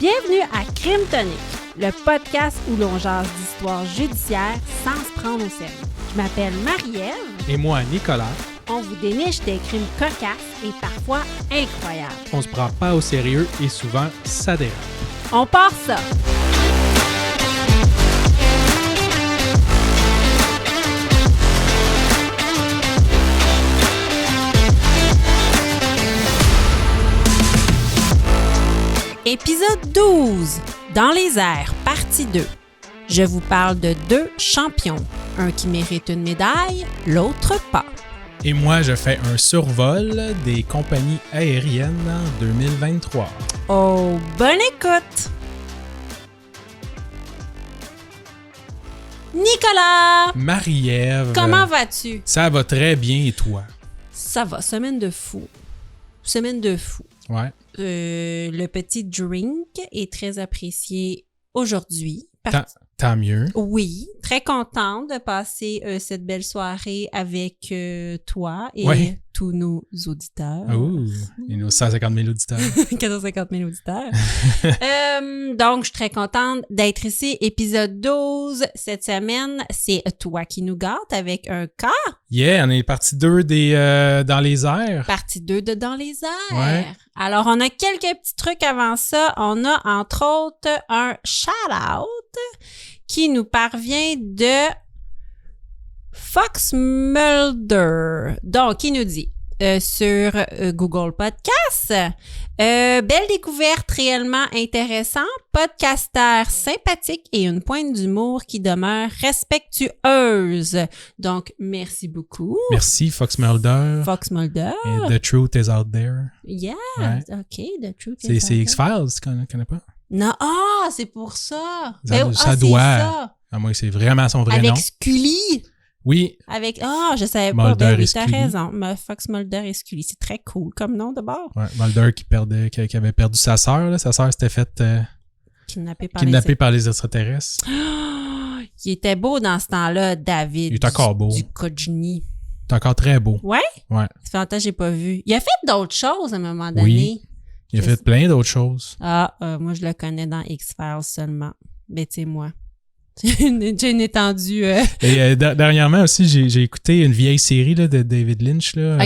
Bienvenue à Crime Tonic, le podcast où l'on jase d'histoires judiciaires sans se prendre au sérieux. Je m'appelle Marie-Ève. Et moi, Nicolas. On vous déniche des crimes cocasses et parfois incroyables. On se prend pas au sérieux et souvent, ça dérape. On part ça! Épisode 12, Dans les airs, partie 2. Je vous parle de deux champions, un qui mérite une médaille, l'autre pas. Et moi, je fais un survol des compagnies aériennes en 2023. Oh, bonne écoute! Nicolas! Marie-Ève. Comment vas-tu? Ça va très bien et toi? Ça va, semaine de fou. Semaine de fou. Ouais. Le petit drink est très apprécié aujourd'hui. Tant mieux. Oui, très contente de passer cette belle soirée avec toi et tous nos auditeurs. Ouh, et nos 150 000 auditeurs. 450 000 auditeurs. Donc, je suis très contente d'être ici. Épisode 12, cette semaine, c'est toi qui nous gâte avec un cas. Yeah, on est partie 2 des Dans les airs. Partie 2 de Dans les airs. Ouais. Alors, on a quelques petits trucs avant ça. On a, entre autres, un shout-out qui nous parvient de Fox Mulder. Donc, il nous dit sur Google Podcasts, belle découverte réellement intéressant, podcasteur sympathique et une pointe d'humour qui demeure respectueuse. Donc, merci beaucoup. Merci, Fox Mulder. Fox Mulder. Et The Truth is Out There. Yeah, Ouais. OK, The Truth is out C'est there. X-Files, tu connais pas? Non, c'est pour ça. Ça c'est doit. ça. À moins que c'est vraiment son vrai Avec nom. Scully. Oui. Avec, je savais Mulder pas. Ben et oui, t'as Scully. raison. Fox Mulder et Scully. C'est très cool comme nom de bord. Ouais, Mulder qui avait perdu sa sœur. Là. Sa sœur s'était faite Kidnappé par kidnappée par les extraterrestres. Il était beau dans ce temps-là, David. Il est encore beau. Du Kojni. C'est encore très beau. Ouais? Ouais. Ça fait longtemps que j'ai pas vu. Il a fait d'autres choses à un moment donné. Oui. Il a fait plein d'autres choses. Moi, je le connais dans X-Files seulement. Ben, tu sais, moi. J'ai une étendue. Et dernièrement aussi, j'ai écouté une vieille série là, de David Lynch, là,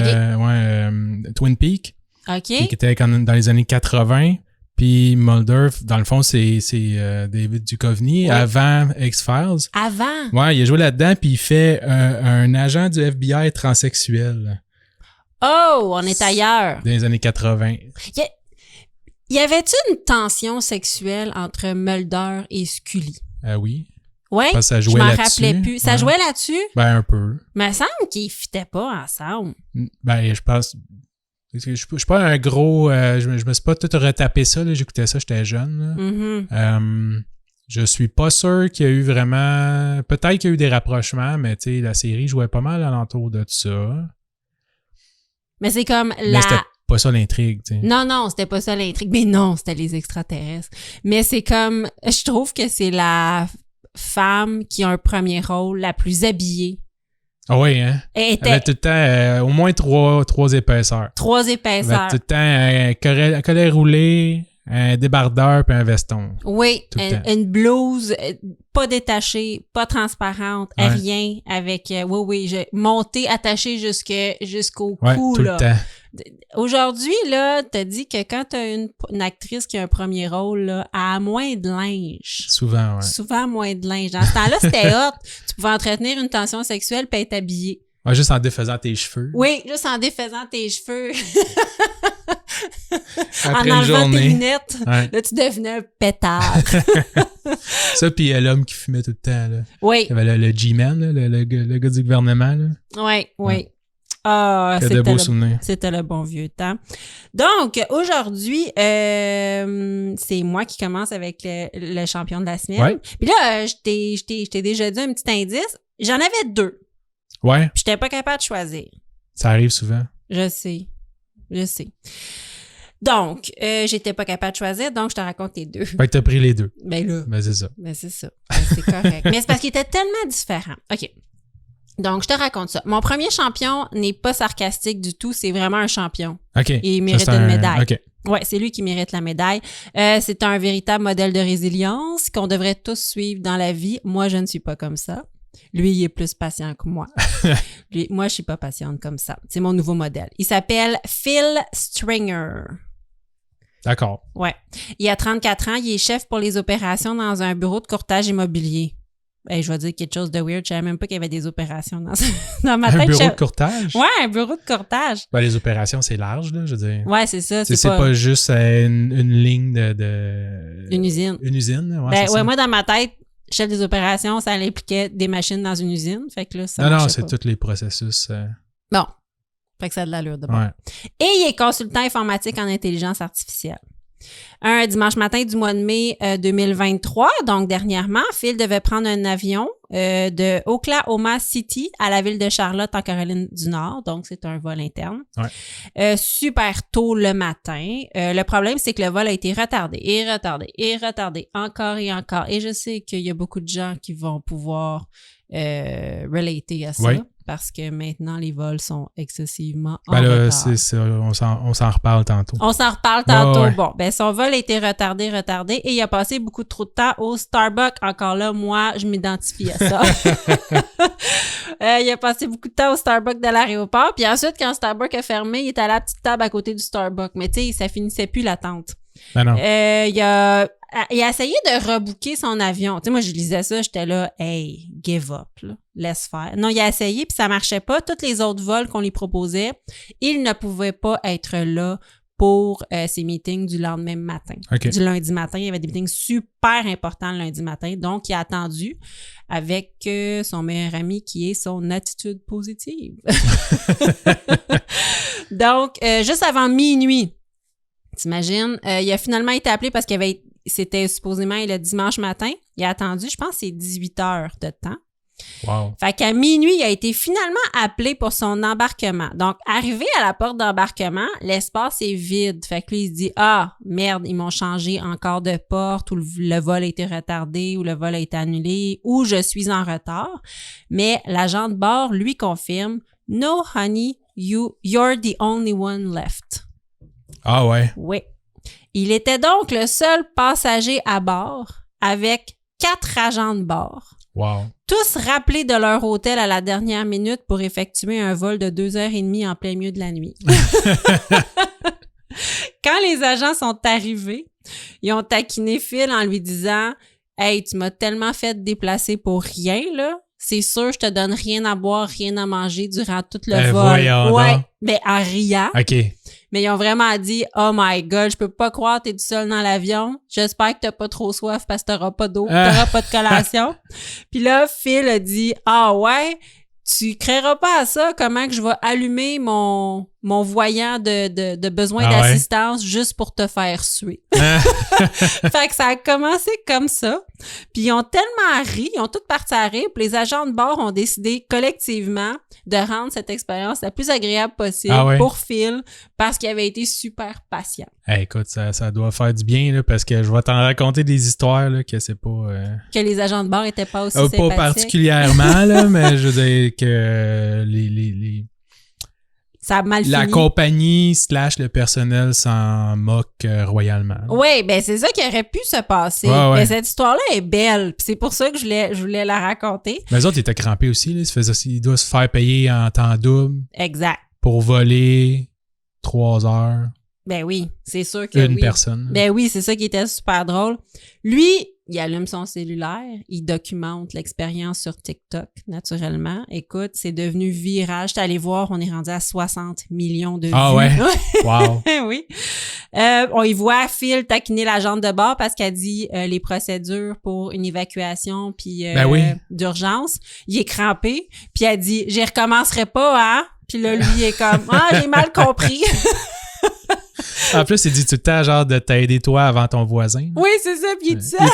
Twin Peaks, OK. qui était dans les années 80. Puis Mulder, dans le fond, c'est David Duchovny, avant X-Files. Avant? Ouais, il a joué là-dedans, puis il fait un agent du FBI transsexuel Oh, on est ailleurs. dans les années 80. Y avait-tu une tension sexuelle entre Mulder et Scully? Ah oui. Ouais, Parce que ça je jouait m'en là-dessus. rappelais plus. Ça Ouais. jouait là-dessus? Ben, un peu. Mais il me semble qu'ils fitaient pas ensemble. Ben, je pense... Je suis pas un gros... je me suis pas tout retapé ça, là. J'écoutais ça, j'étais jeune. Là. Mhm. Je suis pas sûr qu'il y a eu vraiment... Peut-être qu'il y a eu des rapprochements, mais tu sais, la série jouait pas mal alentour de ça. Mais c'est comme Mais c'était pas ça l'intrigue, tu sais. Non, c'était pas ça l'intrigue. Mais non, c'était les extraterrestres. Mais c'est comme... Je trouve que c'est la femme qui a un premier rôle la plus habillée. Ah oui, hein? Elle Elle était avait tout le temps au moins trois épaisseurs. 3 Elle avait épaisseurs. tout le temps un collet roulé, un débardeur puis un veston. Oui, Tout le temps. une blouse pas détachée, pas transparente, Ouais. rien, avec montée, attachée jusqu'au Ouais, cou. tout là. le temps. Aujourd'hui, là, t'as dit que quand t'as une actrice qui a un premier rôle, là, elle a moins de linge. Souvent, ouais. Souvent moins de linge. Dans ce temps-là, c'était hot. Tu pouvais entretenir une tension sexuelle puis être habillée. Ouais, juste en défaisant tes cheveux. Oui, juste en défaisant tes cheveux, Après en une enlevant tes journée. lunettes. Ouais. Là, tu devenais un pétard. Ça, puis l'homme qui fumait tout le temps, là. Oui, Il y avait le G-Man, là, le gars du gouvernement, là. oui. Ouais. Ah, Qui a de beaux souvenirs. c'était le bon vieux temps. Donc, aujourd'hui, c'est moi qui commence avec le champion de la semaine. Ouais. Puis là, je t'ai déjà dit un petit indice. J'en avais 2. Ouais, Puis j'étais pas capable de choisir. ça arrive souvent. Je sais. Donc, j'étais pas capable de choisir, donc je te raconte les 2. Fait que t'as pris les deux. Ben là, Ben, c'est ça. ben c'est ça. Ben, c'est correct. Mais c'est parce qu'ils étaient tellement différents. OK. Donc, je te raconte ça. Mon premier champion n'est pas sarcastique du tout. C'est vraiment un champion. OK. Et il mérite une médaille. OK. Ouais, c'est lui qui mérite la médaille. C'est un véritable modèle de résilience qu'on devrait tous suivre dans la vie. Moi, je ne suis pas comme ça. Lui, il est plus patient que moi. Moi, je suis pas patiente comme ça. C'est mon nouveau modèle. Il s'appelle Phil Stringer. D'accord. Ouais. Il a 34 ans. Il est chef pour les opérations dans un bureau de courtage immobilier. Hey, je vais dire quelque chose de weird. Je savais même pas qu'il y avait des opérations dans ma tête. Un bureau de courtage? Ouais, un bureau de courtage. Ben, les opérations, c'est large, là, je veux dire. Ouais, c'est ça. C'est pas juste une ligne Une usine. Une usine, ouais. Ben, c'est ouais, ça. moi, dans ma tête, chef des opérations, ça impliquait des machines dans une usine. Fait que là, ça non, marchait c'est pas. tous les processus. Bon. Fait que ça a de l'allure de bon. Ouais. Et il est consultant informatique en intelligence artificielle. Un dimanche matin du mois de mai 2023, donc dernièrement, Phil devait prendre un avion de Oklahoma City à la ville de Charlotte en Caroline du Nord. Donc, c'est un vol interne. Ouais. Super tôt le matin. Le problème, c'est que le vol a été retardé et retardé et retardé encore et encore. Et je sais qu'il y a beaucoup de gens qui vont pouvoir relater à ça. Oui. Parce que maintenant, les vols sont excessivement en Ben là, retard. on s'en reparle tantôt. On s'en reparle tantôt. Ouais. Bon, ben son vol a été retardé et il a passé beaucoup trop de temps au Starbucks. Encore là, moi, je m'identifie à ça. Il a passé beaucoup de temps au Starbucks de l'aéroport. Puis ensuite, quand Starbucks a fermé, il était à la petite table à côté du Starbucks. Mais tu sais, ça finissait plus l'attente. Ben non. Il a essayé de rebooker son avion. Tu sais, moi, je lisais ça, j'étais là, hey, give up, là, laisse faire. Non, il a essayé, puis ça marchait pas. Tous les autres vols qu'on lui proposait, il ne pouvait pas être là pour ses meetings du lendemain matin. OK. Du lundi matin, il y avait des meetings super importants le lundi matin. Donc, il a attendu avec son meilleur ami qui est son attitude positive. Donc, juste avant minuit, t'imagines, il a finalement été appelé parce c'était supposément le dimanche matin. Il a attendu, je pense, c'est 18 heures de temps. Wow. Fait qu'à minuit, il a été finalement appelé pour son embarquement. Donc, arrivé à la porte d'embarquement, l'espace est vide. Fait que lui, il se dit, ah, merde, ils m'ont changé encore de porte, ou le vol a été retardé, ou le vol a été annulé, ou je suis en retard. Mais l'agent de bord lui confirme, no, honey, you're the only one left. Ah ouais. Oui. Il était donc le seul passager à bord avec 4 agents de bord. Wow. Tous rappelés de leur hôtel à la dernière minute pour effectuer un vol de 2h30 en plein milieu de la nuit. Quand les agents sont arrivés, ils ont taquiné Phil en lui disant « Hey, tu m'as tellement fait déplacer pour rien, là. C'est sûr, je te donne rien à boire, rien à manger durant tout le vol. » Ouais, mais en riant. OK. Mais ils ont vraiment dit « Oh my God, je peux pas croire que t'es tout seul dans l'avion. J'espère que t'as pas trop soif parce que t'auras pas d'eau, t'auras pas de collation. » Puis là, Phil a dit « Ah ouais, tu créeras pas à ça comment que je vais allumer mon voyant de besoin d'assistance juste pour te faire suer. » Fait que ça a commencé comme ça. Puis ils ont tellement ri, ils ont tous parti à rire. Puis les agents de bord ont décidé collectivement de rendre cette expérience la plus agréable possible pour Phil parce qu'il avait été super patient. Hey, écoute, ça doit faire du bien là, parce que je vais t'en raconter des histoires là, que c'est pas... Que les agents de bord étaient pas aussi sympathiques. Pas particulièrement, là, mais je veux dire que ça a mal fini. La compagnie / le personnel s'en moque royalement. Oui, ben c'est ça qui aurait pu se passer. Ouais. Mais cette histoire-là est belle. Puis c'est pour ça que je voulais la raconter. Mais les autres, ils étaient crampés aussi. Là. Ils doivent se faire payer en temps double. Exact. Pour voler 3 heures. Ben oui, c'est sûr que Une personne. Ben oui, c'est ça qui était super drôle. Lui, il allume son cellulaire, il documente l'expérience sur TikTok, naturellement. Écoute, c'est devenu viral. J'étais allée voir, on est rendu à 60 millions de vues. Ah ouais? Wow. Oui. On y voit Phil taquiner l'agente de bord parce qu'elle dit les procédures pour une évacuation puis d'urgence. Il est crampé, puis elle dit « J'y recommencerai pas, hein? » Puis là, lui, il est comme « Ah, j'ai mal compris. » En plus, il dit tout le temps, genre, de t'aider toi avant ton voisin. Oui, c'est ça, puis il dit ça.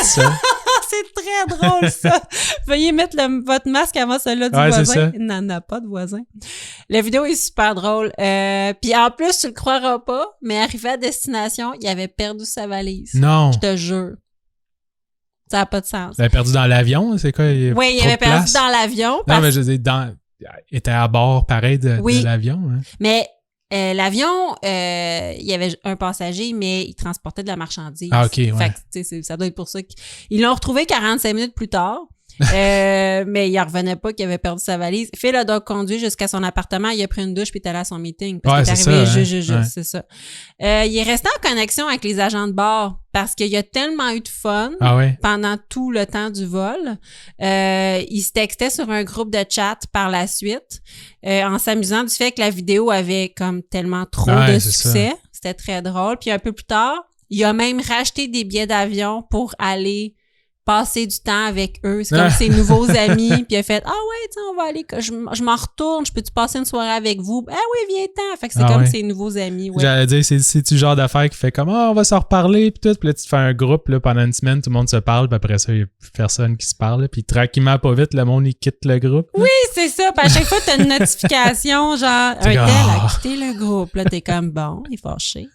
C'est très drôle, ça. Veuillez mettre votre masque avant celui-là du voisin. Il n'en a pas de voisin. La vidéo est super drôle. Puis en plus, tu le croiras pas, mais arrivé à destination, il avait perdu sa valise. Non. Je te jure. Ça n'a pas de sens. Il avait perdu dans l'avion, c'est quoi? Oui, il avait perdu dans l'avion. Non, mais je veux dire, était à bord, pareil, de l'avion. Hein? Mais l'avion, il y avait un passager, mais il transportait de la marchandise. Ah, OK, ouais. Fait que, ça doit être pour ça qu'ils l'ont retrouvé 45 minutes plus tard. Mais il en revenait pas qu'il avait perdu sa valise. Phil a donc conduit jusqu'à son appartement, il a pris une douche puis il est allé à son meeting. Parce qu'il est arrivé juste, c'est ça. Il est resté en connexion avec les agents de bord parce qu'il a tellement eu de fun pendant tout le temps du vol. Il se textait sur un groupe de chat par la suite en s'amusant du fait que la vidéo avait comme tellement trop de succès. C'était très drôle. Puis un peu plus tard, il a même racheté des billets d'avion pour aller passer du temps avec eux. C'est comme ses nouveaux amis. Puis il a fait « Ah ouais, tiens, on va aller... Je m'en retourne. Je peux-tu passer une soirée avec vous? » « Ah oui, viens-t'en. » Fait que c'est comme ses nouveaux amis. Ouais. J'allais dire, c'est-tu le genre d'affaire qui fait comme « Ah, on va se reparler. » Puis tout. Puis là, tu te fais un groupe là, pendant une semaine. Tout le monde se parle. Puis après ça, il n'y a plus personne qui se parle. Là, puis tranquillement, pas vite, le monde, il quitte le groupe. Là. Oui, c'est ça. Puis à chaque fois, tu as une notification genre « Un tel a quitté le groupe. » Là, t'es comme « Bon, il est fâché. »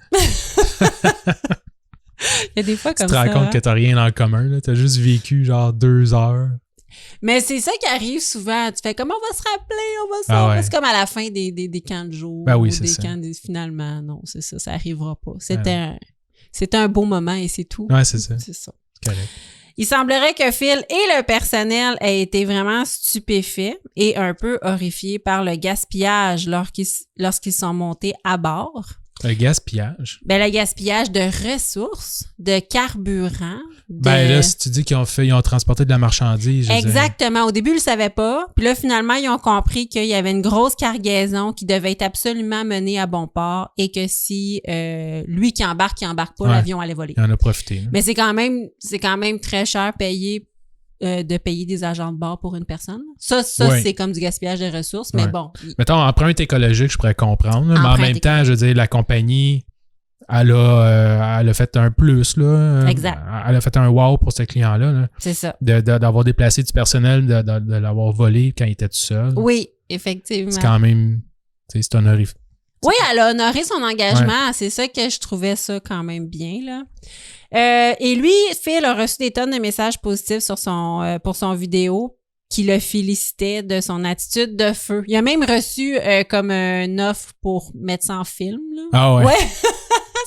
Il y a des fois comme ça. Tu te rends compte que t'as rien en commun, là. T'as juste vécu genre 2 heures. Mais c'est ça qui arrive souvent. Tu fais comme on va se rappeler, c'est comme à la fin des camps de jour. Ben oui, c'est ça. Finalement, non, c'est ça, ça arrivera pas. C'était un beau moment et c'est tout. Ouais, c'est ça. C'est ça. Correct. Il semblerait que Phil et le personnel aient été vraiment stupéfaits et un peu horrifiés par le gaspillage lorsqu'ils sont montés à bord. Le gaspillage? Ben, le gaspillage de ressources, de carburant. Ben là, si tu dis qu'ils ont transporté de la marchandise. Exactement. Au début, ils le savaient pas. Puis là, finalement, ils ont compris qu'il y avait une grosse cargaison qui devait être absolument menée à bon port et que si lui qui embarque pas, l'avion allait voler. Il en a profité. Là. Mais c'est quand même très cher de payer des agents de bord pour une personne. Ça c'est comme du gaspillage de ressources, mais bon. Mettons, empreinte écologique, je pourrais comprendre. Là, mais en même temps, je veux dire, la compagnie, elle a fait un plus, là. Exact. Elle a fait un wow pour ce client-là. Là, c'est ça. D'avoir déplacé du personnel, de l'avoir volé quand il était tout seul. Oui, effectivement. C'est quand même, c'est honorifique. Oui, elle a honoré son engagement. Ouais. C'est ça que je trouvais ça quand même bien, là. Et lui, Phil a reçu des tonnes de messages positifs pour son vidéo qui le félicitait de son attitude de feu. Il a même reçu comme une offre pour mettre ça en film, là. Ah ouais?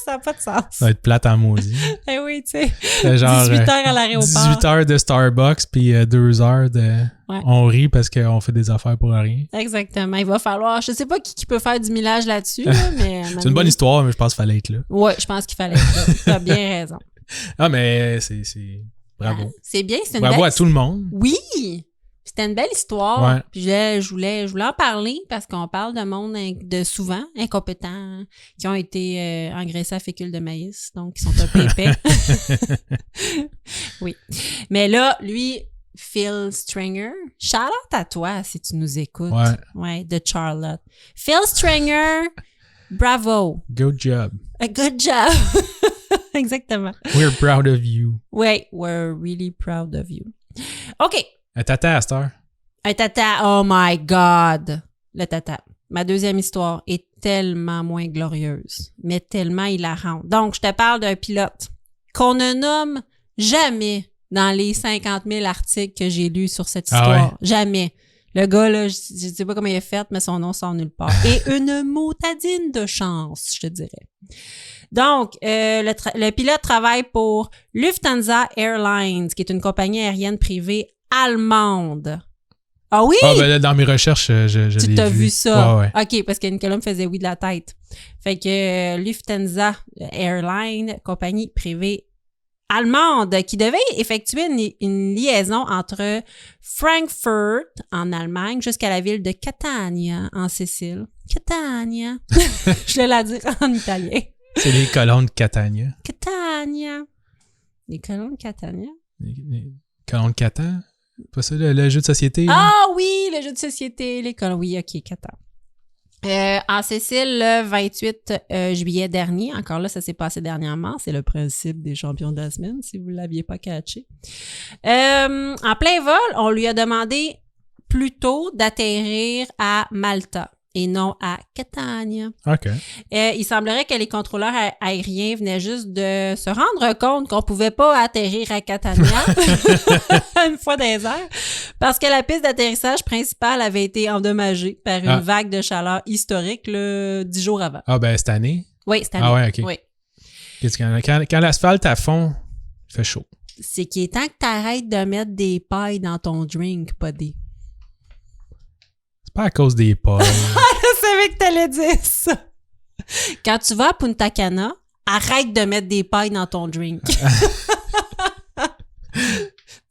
Ça n'a pas de sens. Ça va être plate en maudit. Eh oui, tu sais. Genre 18 heures à l'aéroport. 18 heures de Starbucks puis 2 heures de... Ouais. On rit parce qu'on fait des affaires pour rien. Exactement. Il va falloir... Je sais pas qui peut faire du millage là-dessus, là, mais... C'est une bonne histoire, mais je pense qu'il fallait être là. Oui, je pense qu'il fallait être là. Tu as bien raison. Ah, mais c'est... Bravo. Ah, c'est bien, c'est une bravo à tout le monde. Oui! C'était une belle histoire. Ouais. Puis je voulais en parler parce qu'on parle de monde souvent incompétents qui ont été engraissés à fécule de maïs, donc qui sont un peu épais. Oui. Mais là, lui, Phil Stringer, shout-out à toi si tu nous écoutes. Ouais, de Charlotte. Phil Stringer, bravo. Good job. Good job. Exactement. We're proud of you. Oui, we're really proud of you. OK. Un tata à cette heure. Un tata, oh my God! Le tata. Ma deuxième histoire est tellement moins glorieuse, mais tellement hilarante. Donc, je te parle d'un pilote qu'on ne nomme jamais dans les 50 000 articles que j'ai lus sur cette histoire. Ah ouais? Jamais. Le gars, là, je sais pas comment il est fait, mais son nom sort nulle part. Et une motadine de chance, je te dirais. Donc, le pilote travaille pour Lufthansa Airlines, qui est une compagnie aérienne privée allemande. Ah oui? Ah, ben là, dans mes recherches, je l'ai vu. Tu t'as vu ça? Ouais. OK, parce que Nicolas me faisait oui de la tête. Fait que Lufthansa Airlines, compagnie privée allemande, qui devait effectuer une liaison entre Frankfurt, en Allemagne, jusqu'à la ville de Catania, en Sicile. Catania. Je vais la dire en italien. C'est les colons de Catania. Catania. Les colons de Catania? Les colons de Catan? Pas ça, le jeu de société? Ah oui, le jeu de société, les colons. Oui, OK, Catan. En Sicile, le 28 juillet dernier, encore là, ça s'est passé dernièrement, c'est le principe des champions de la semaine, si vous ne l'aviez pas catché. En plein vol, on lui a demandé plutôt d'atterrir à Malta. et non à Catania. OK. Il semblerait que les contrôleurs aériens venaient juste de se rendre compte qu'on pouvait pas atterrir à Catania une fois dans les airs parce que la piste d'atterrissage principale avait été endommagée par une vague de chaleur historique 10 jours avant. Ah, ben cette année? Oui, cette année. Ah ouais, OK. Oui. Quand l'asphalte à fond, il fait chaud. C'est qu'il est temps que tu arrêtes de mettre des pailles dans ton drink, Podé. C'est pas à cause des pailles. Je savais que t'allais dire ça. Quand tu vas à Punta Cana, arrête de mettre des pailles dans ton drink.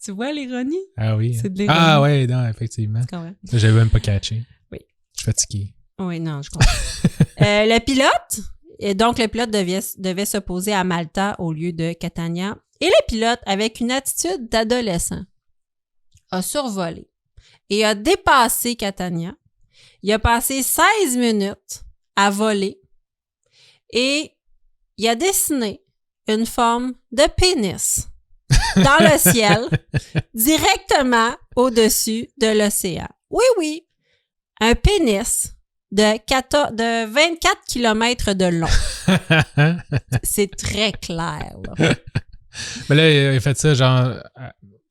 Tu vois l'ironie? Ah oui. C'est de l'ironie. Ah ouais, non, effectivement. C'est quand même. J'avais même pas catché. Oui. Je suis fatigué. Oui, non, je comprends. Le pilote, donc le pilote devait se poser à Malta au lieu de Catania. Et le pilote, avec une attitude d'adolescent, a survolé et a dépassé Catania. Il a passé 16 minutes à voler et il a dessiné une forme de pénis dans le ciel, directement au-dessus de l'océan. Oui, oui, un pénis de 24 km de long. C'est très clair, là. Mais là, il a fait ça genre,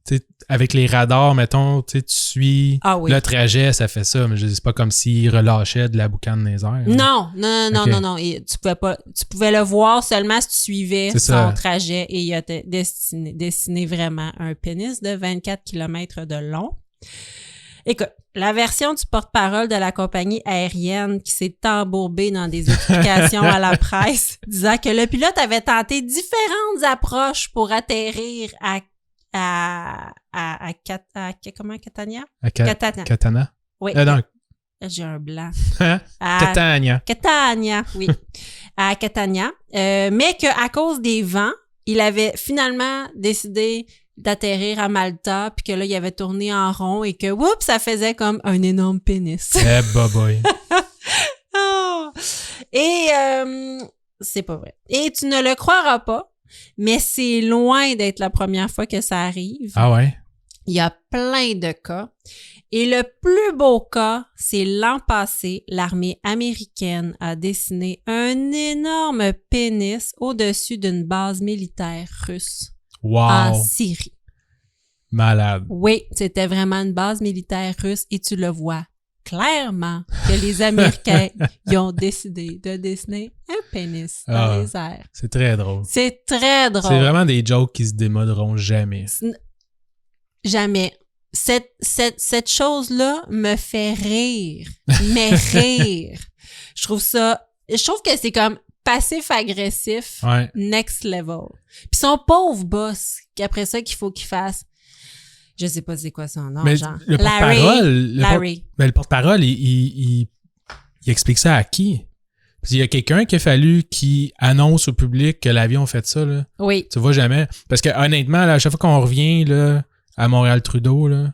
tu sais, avec les radars, mettons, tu sais, tu suis le trajet, ça fait ça, mais je dis pas comme s'il relâchait de la boucane dans les airs. Non. Et tu pouvais le voir seulement si tu suivais son trajet et il a dessiné vraiment un pénis de 24 km de long. Écoute, la version du porte-parole de la compagnie aérienne qui s'est embourbée dans des explications à la presse disant que le pilote avait tenté différentes approches pour atterrir à comment, Catania? Catania? Oui. Non. J'ai un blanc. Catania. Catania, oui. À Catania. Mais qu'à cause des vents, il avait finalement décidé d'atterrir à Malta, puis que là, il avait tourné en rond et que, oups, ça faisait comme un énorme pénis. Eh, boy. Oh. Et c'est pas vrai. Et tu ne le croiras pas, mais c'est loin d'être la première fois que ça arrive. Ah ouais? Il y a plein de cas. Et le plus beau cas, c'est l'an passé, l'armée américaine a dessiné un énorme pénis au-dessus d'une base militaire russe. Wow. En Syrie. Malade. Oui, c'était vraiment une base militaire russe et tu le vois clairement que les Américains ils ont décidé de dessiner un pénis dans les airs. C'est très drôle. C'est très drôle. C'est vraiment des jokes qui se démoderont jamais. Jamais. Cette chose-là me fait rire. Mais rire. Je trouve que c'est comme passif-agressif, next level. Puis son pauvre boss, qu'après ça qu'il faut qu'il fasse, je sais pas c'est quoi son nom, mais genre. Le porte-parole, le porte-parole, il explique ça à qui? Parce qu'il y a quelqu'un qui a fallu qui annonce au public que l'avion a fait ça, là. Oui. Tu vois jamais. Parce que honnêtement, là, à chaque fois qu'on revient là, à Montréal-Trudeau, là,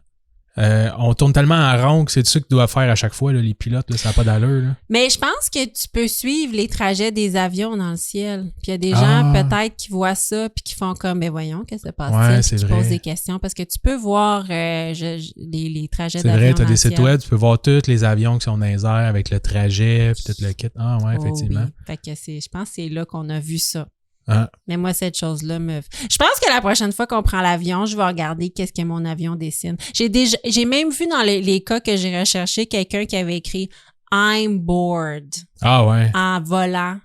on tourne tellement en rond que c'est ça qu'ils doivent faire à chaque fois, là, les pilotes, là, ça n'a pas d'allure. Là. Mais je pense que tu peux suivre les trajets des avions dans le ciel. Puis il y a des gens peut-être qui voient ça puis qui font comme, voyons, qu'est-ce qui se passe-t-il? Qui posent des questions. Parce que tu peux voir les trajets d'avion. C'est vrai, tu as des sites sites web, tu peux voir tous les avions qui sont dans les airs avec le trajet puis tout le kit. Ah ouais, effectivement. Oui. Fait que je pense que c'est là qu'on a vu ça. Ah. Mais moi, cette chose-là Je pense que la prochaine fois qu'on prend l'avion, je vais regarder qu'est-ce que mon avion dessine. J'ai même vu dans les cas que j'ai recherchés quelqu'un qui avait écrit « I'm bored » en volant,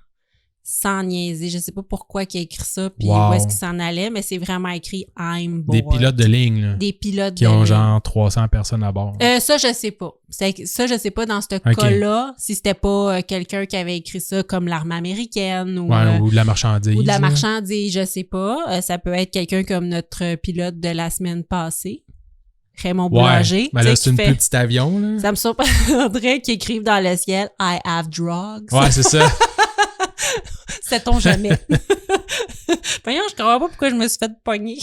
sans niaiser. Je sais pas pourquoi il a écrit ça puis où est-ce qu'il s'en allait, mais c'est vraiment écrit « I'm bored ». Des pilotes de ligne, là. Des pilotes qui ont genre 300 personnes à bord. Ça, je sais pas. Ça, je sais pas dans ce cas-là, si c'était pas quelqu'un qui avait écrit ça comme l'armée américaine ou de la marchandise. Ou de la marchandise, je sais pas. Ça peut être quelqu'un comme notre pilote de la semaine passée, Raymond Boulanger. Mais là, c'est un plus petit avion, là. Ça me surprendrait qu'il écrive dans le ciel « I have drugs ». Ouais, c'est ça. Sait-on jamais. Voyons, je comprends pas pourquoi je me suis fait pogner.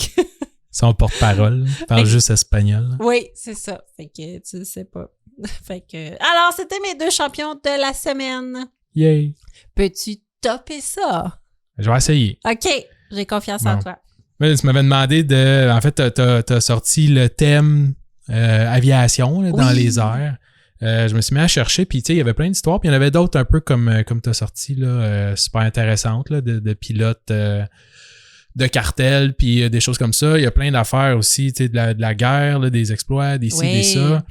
Son porte-parole parle juste espagnol. Oui, c'est ça. Fait que tu sais pas. Fait que... Alors, c'était mes 2 champions de la semaine. Yay! Peux-tu topper ça? Je vais essayer. OK, j'ai confiance en toi. Mais tu m'avais demandé de... En fait, t'as sorti le thème aviation là, dans les airs. je me suis mis à chercher, puis tu sais, il y avait plein d'histoires, puis il y en avait d'autres un peu comme tu as sorti, là, super intéressantes, là, de pilotes de cartels, puis des choses comme ça. Il y a plein d'affaires aussi, tu sais, de la guerre, là, des exploits, des ci, des ça.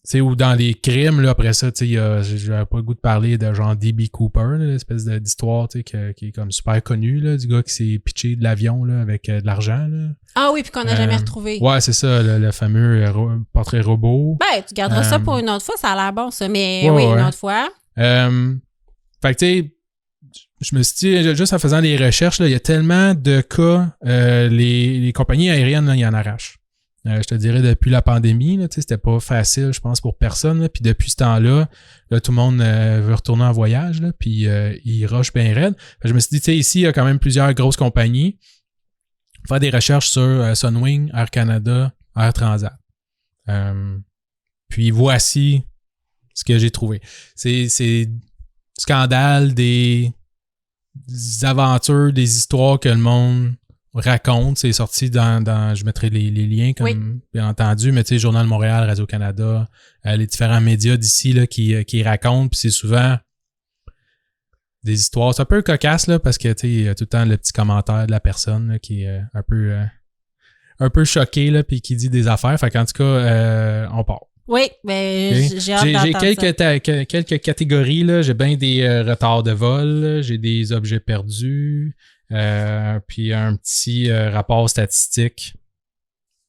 Tu sais, ou dans les crimes, là, après ça, tu sais, j'avais pas le goût de parler de genre D.B. Cooper, là, l'espèce d'histoire, tu sais, qui est comme super connue, là, du gars qui s'est pitché de l'avion, là, avec de l'argent, là. Ah oui, puis qu'on n'a jamais retrouvé. Ouais, c'est ça, le fameux portrait robot. Ben, tu garderas ça pour une autre fois, ça a l'air bon, ça, mais oui, une autre fois. Fait que, tu sais, je me suis dit, juste en faisant des recherches, là, il y a tellement de cas, les compagnies aériennes, là, ils en arrachent. Je te dirais, depuis la pandémie, là, c'était pas facile, je pense, pour personne. Là. Puis depuis ce temps-là, là, tout le monde veut retourner en voyage, là, puis ils rushent bien raide. Je me suis dit, tu sais, ici, il y a quand même plusieurs grosses compagnies. Faire des recherches sur Sunwing, Air Canada, Air Transat. Puis voici ce que j'ai trouvé. C'est scandale, des aventures, des histoires que le monde raconte. C'est sorti dans je mettrai les liens, comme bien entendu, mais tu sais, Journal de Montréal, Radio-Canada, les différents médias d'ici là, qui racontent, puis c'est souvent des histoires. C'est un peu cocasse, là, parce que tu sais, il y a tout le temps le petit commentaire de la personne là, qui est un peu choqué, là, puis qui dit des affaires. Fait qu'en tout cas, on part. Oui, ben j'ai hâte d'entendre j'ai quelques catégories, là. J'ai bien des retards de vol, là. J'ai des objets perdus, puis un petit rapport statistique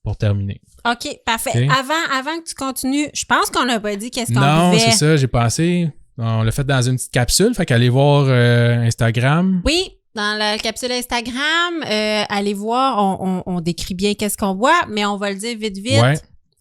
pour terminer. OK, parfait. Okay. Avant que tu continues, je pense qu'on n'a pas dit qu'est-ce qu'on Non, buvait. c'est ça, j'ai pensé. On l'a fait dans une petite capsule, fait qu'allez voir Instagram. Oui, dans la capsule Instagram, allez voir, on décrit bien qu'est-ce qu'on boit, mais on va le dire vite. Ouais.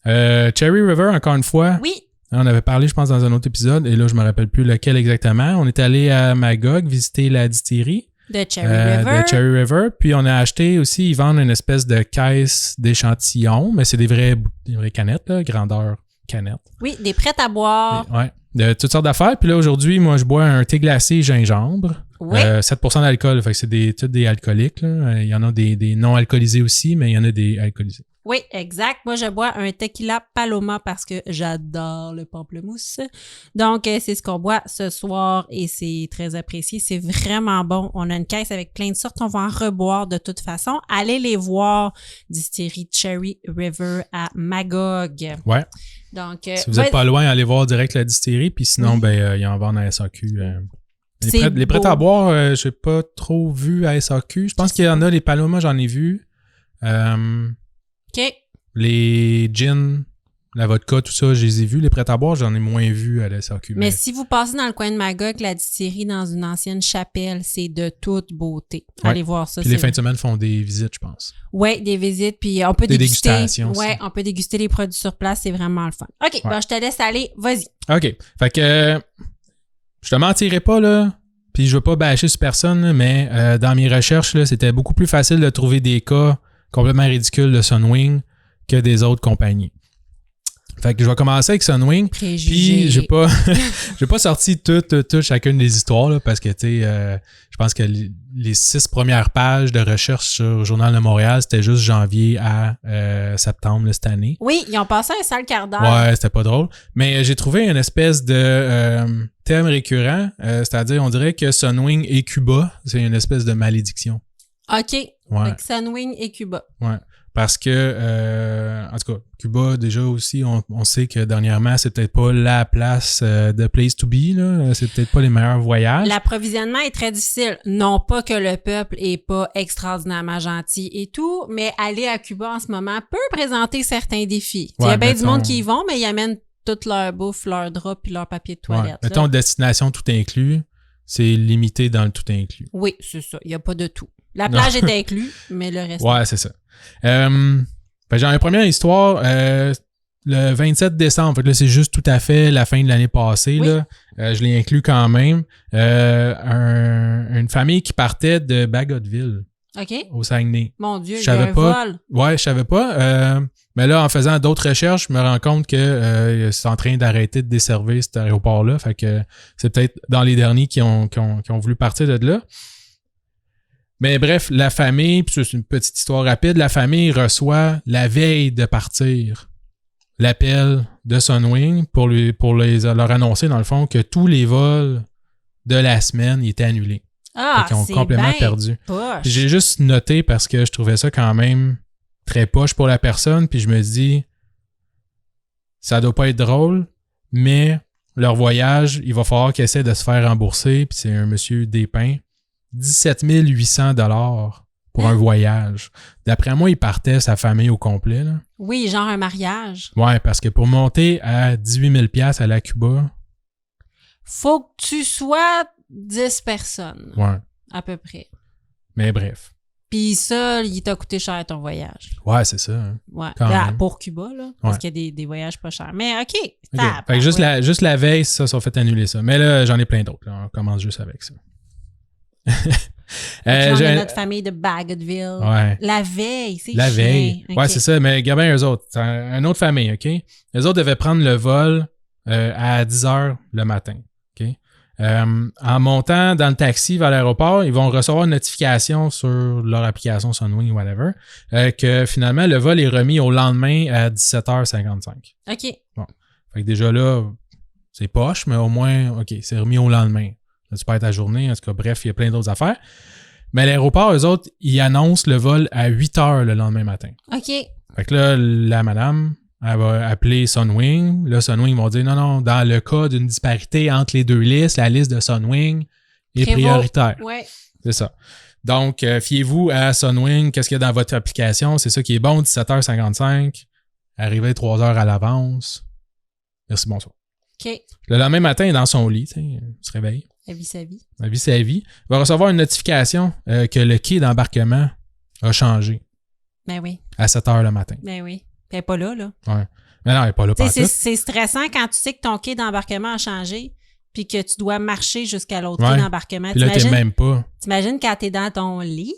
Cherry River, encore une fois. Oui. On avait parlé, je pense, dans un autre épisode, et là, je me rappelle plus lequel exactement. On est allé à Magog visiter la distillerie. De Cherry River. Puis on a acheté aussi, ils vendent une espèce de caisse d'échantillons, mais c'est des vraies canettes, là, grandeur canette. Oui, des prêts à boire. Ouais, de toutes sortes d'affaires. Puis là, aujourd'hui, moi, je bois un thé glacé gingembre. Oui. 7% d'alcool, fait que c'est tous des alcooliques, là. Il y en a des non alcoolisés aussi, mais il y en a des alcoolisés. Oui, exact. Moi, je bois un tequila Paloma parce que j'adore le pamplemousse. Donc, c'est ce qu'on boit ce soir et c'est très apprécié. C'est vraiment bon. On a une caisse avec plein de sortes. On va en reboire de toute façon. Allez les voir, distillerie Cherry River à Magog. Ouais. Donc, si vous n'êtes pas loin, allez voir direct la distillerie. Puis sinon, il y en vend à SAQ. Les prêts à boire, je n'ai pas trop vu à SAQ. Je pense qu'il y en a, les Paloma, j'en ai vu. OK. Les gins, la vodka, tout ça, je les ai vus. Les prêts à boire, j'en ai moins vu à la SAQ. Mais si vous passez dans le coin de Magog, la distillerie dans une ancienne chapelle, c'est de toute beauté. Ouais. Allez voir ça. Puis les fins de semaine font des visites, je pense. Oui, des visites, puis on peut déguster. Dégustations. Oui, on peut déguster les produits sur place, c'est vraiment le fun. OK, je te laisse aller, vas-y. OK, fait que je te mentirai pas, là, puis je veux pas bâcher sur personne, là, mais dans mes recherches, là, c'était beaucoup plus facile de trouver des cas complètement ridicules de Sunwing que des autres compagnies. Fait que je vais commencer avec Sunwing. Puis j'ai pas sorti toutes chacune des histoires là, parce que tu sais, je pense que les 6 premières pages de recherche sur le Journal de Montréal, c'était juste janvier à septembre là, cette année. Oui, ils ont passé un sale quart d'heure. Ouais, c'était pas drôle. Mais j'ai trouvé une espèce de thème récurrent, c'est-à-dire on dirait que Sunwing et Cuba, c'est une espèce de malédiction. OK. Ouais. Avec Sunwing et Cuba. Ouais. Parce que, en tout cas, Cuba, déjà aussi, on sait que dernièrement, c'est peut-être pas la place de place to be, là. C'est peut-être pas les meilleurs voyages. L'approvisionnement est très difficile. Non pas que le peuple est pas extraordinairement gentil et tout, mais aller à Cuba en ce moment peut présenter certains défis. Il y a bien du monde qui y vont, mais ils amènent toute leur bouffe, leur drap puis leur papier de toilette. Ouais. Mettons, destination tout inclus, c'est limité dans le tout inclus. Oui, c'est ça. Il n'y a pas de tout. La plage est inclus, mais le reste... Ouais, c'est ça. J'ai une première histoire le 27 décembre. Fait que là, c'est juste tout à fait la fin de l'année passée. Oui. Là. Je l'ai inclus quand même. Une famille qui partait de Bagotville. OK. Au Saguenay. Mon Dieu, il y a un vol. Ouais, je savais pas. Mais là, en faisant d'autres recherches, je me rends compte que c'est en train d'arrêter de desservir cet aéroport-là. Fait que c'est peut-être dans les derniers qui ont voulu partir de là. Mais bref, la famille, puis c'est une petite histoire rapide, la famille reçoit la veille de partir l'appel de Sunwing pour leur annoncer, dans le fond, que tous les vols de la semaine étaient annulés. Ah, Ils ont c'est complètement bien perdu. poche. J'ai juste noté parce que je trouvais ça quand même très poche pour la personne, puis je me dis, ça doit pas être drôle, mais leur voyage, il va falloir qu'ils essaient de se faire rembourser, puis c'est un monsieur Despins, 17 800 $ pour un voyage. D'après moi, il partait sa famille au complet, là. Oui, genre un mariage. Ouais, parce que pour monter à 18 000 $ à la Cuba, Faut que tu sois 10 personnes, ouais. à peu près. Mais bref. Puis ça, il t'a coûté cher ton voyage. Ouais, c'est ça. Hein. Ouais. Quand Là, même. pour Cuba, là. Parce Ouais. qu'il y a des voyages pas chers. Mais OK. Ok. Fait que juste, ouais. juste la veille, ça sont fait annuler ça. Mais là, j'en ai plein d'autres. Là. On commence juste avec ça. Puis on j'ai a un- notre famille de Bagotville. Ouais. La veille, c'est La chien. veille. OK. Ouais, c'est ça. Mais Gabin, eux autres, c'est une autre famille, OK? Eux autres devaient prendre le vol à 10 h le matin, OK? En montant dans le taxi vers l'aéroport, ils vont recevoir une notification sur leur application Sunwing ou whatever que finalement, le vol est remis au lendemain à 17h55. OK. Fait que déjà là, c'est poche, mais au moins, OK, c'est remis au lendemain. Là, tu perds ta journée, en tout cas, bref, il y a plein d'autres affaires. Mais l'aéroport, eux autres, ils annoncent le vol à 8 h le lendemain matin. OK. Fait que là, la madame, elle va appeler Sunwing. Là, Sunwing vont dire non, dans le cas d'une disparité entre les deux listes, la liste de Sunwing est Prévaut. prioritaire. Ouais. C'est ça. Donc, fiez-vous à Sunwing, qu'est-ce qu'il y a dans votre application. C'est ça qui est bon, 17h55. Arrivez 3 h à l'avance. Merci, bonsoir. OK. Le lendemain matin, il est dans son lit, tu sais, il se réveille. La vie, sa vie. La vie, c'est la vie. Il va recevoir une notification que le quai d'embarquement a changé Ben oui. à 7 h le matin. Ben oui. Puis elle n'est pas là, là. Ouais. Mais non, elle n'est pas là Tu pour sais, tout. c'est stressant quand tu sais que ton quai d'embarquement a changé puis que tu dois marcher jusqu'à l'autre Ouais. quai d'embarquement. Puis là, t'es même pas. T'imagines quand t'es dans ton lit?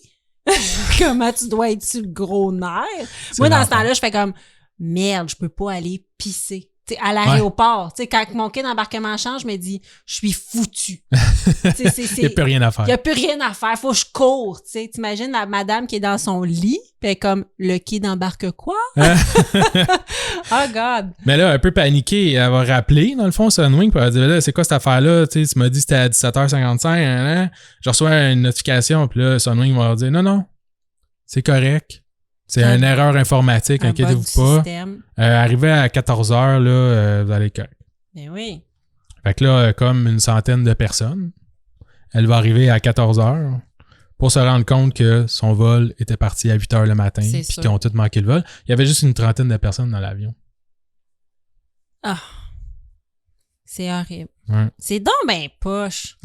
Comment tu dois être sur le gros nerf? C'est Moi, dans ce l'enfer. temps-là, je fais comme merde, je peux pas aller pisser. T'sais, à l'aéroport, tu sais, quand mon quai d'embarquement change, je me dis, je suis foutu. Il n'y a plus rien à faire. Il n'y a plus rien à faire, faut que je cours. T'imagines la madame qui est dans son lit, puis elle est comme, le quai d'embarque quoi? Oh God! Mais là, un peu paniquée, elle va rappeler, dans le fond, Sunwing, puis elle va dire, là, c'est quoi cette affaire-là? Tu m'as dit que c'était à 17h55, hein? Je reçois une notification, puis là, Sunwing va leur dire, non, c'est correct. C'est une erreur informatique, Un bug inquiétez-vous du pas. système. Arrivé à 14h, là, vous allez être correct. Ben oui. Fait que là, comme une centaine de personnes, elle va arriver à 14h pour se rendre compte que son vol était parti à 8h le matin, C'est puis sûr. qu'ils ont tous manqué le vol. Il y avait juste une trentaine de personnes dans l'avion. Ah. C'est horrible. Ouais. C'est donc ben poche.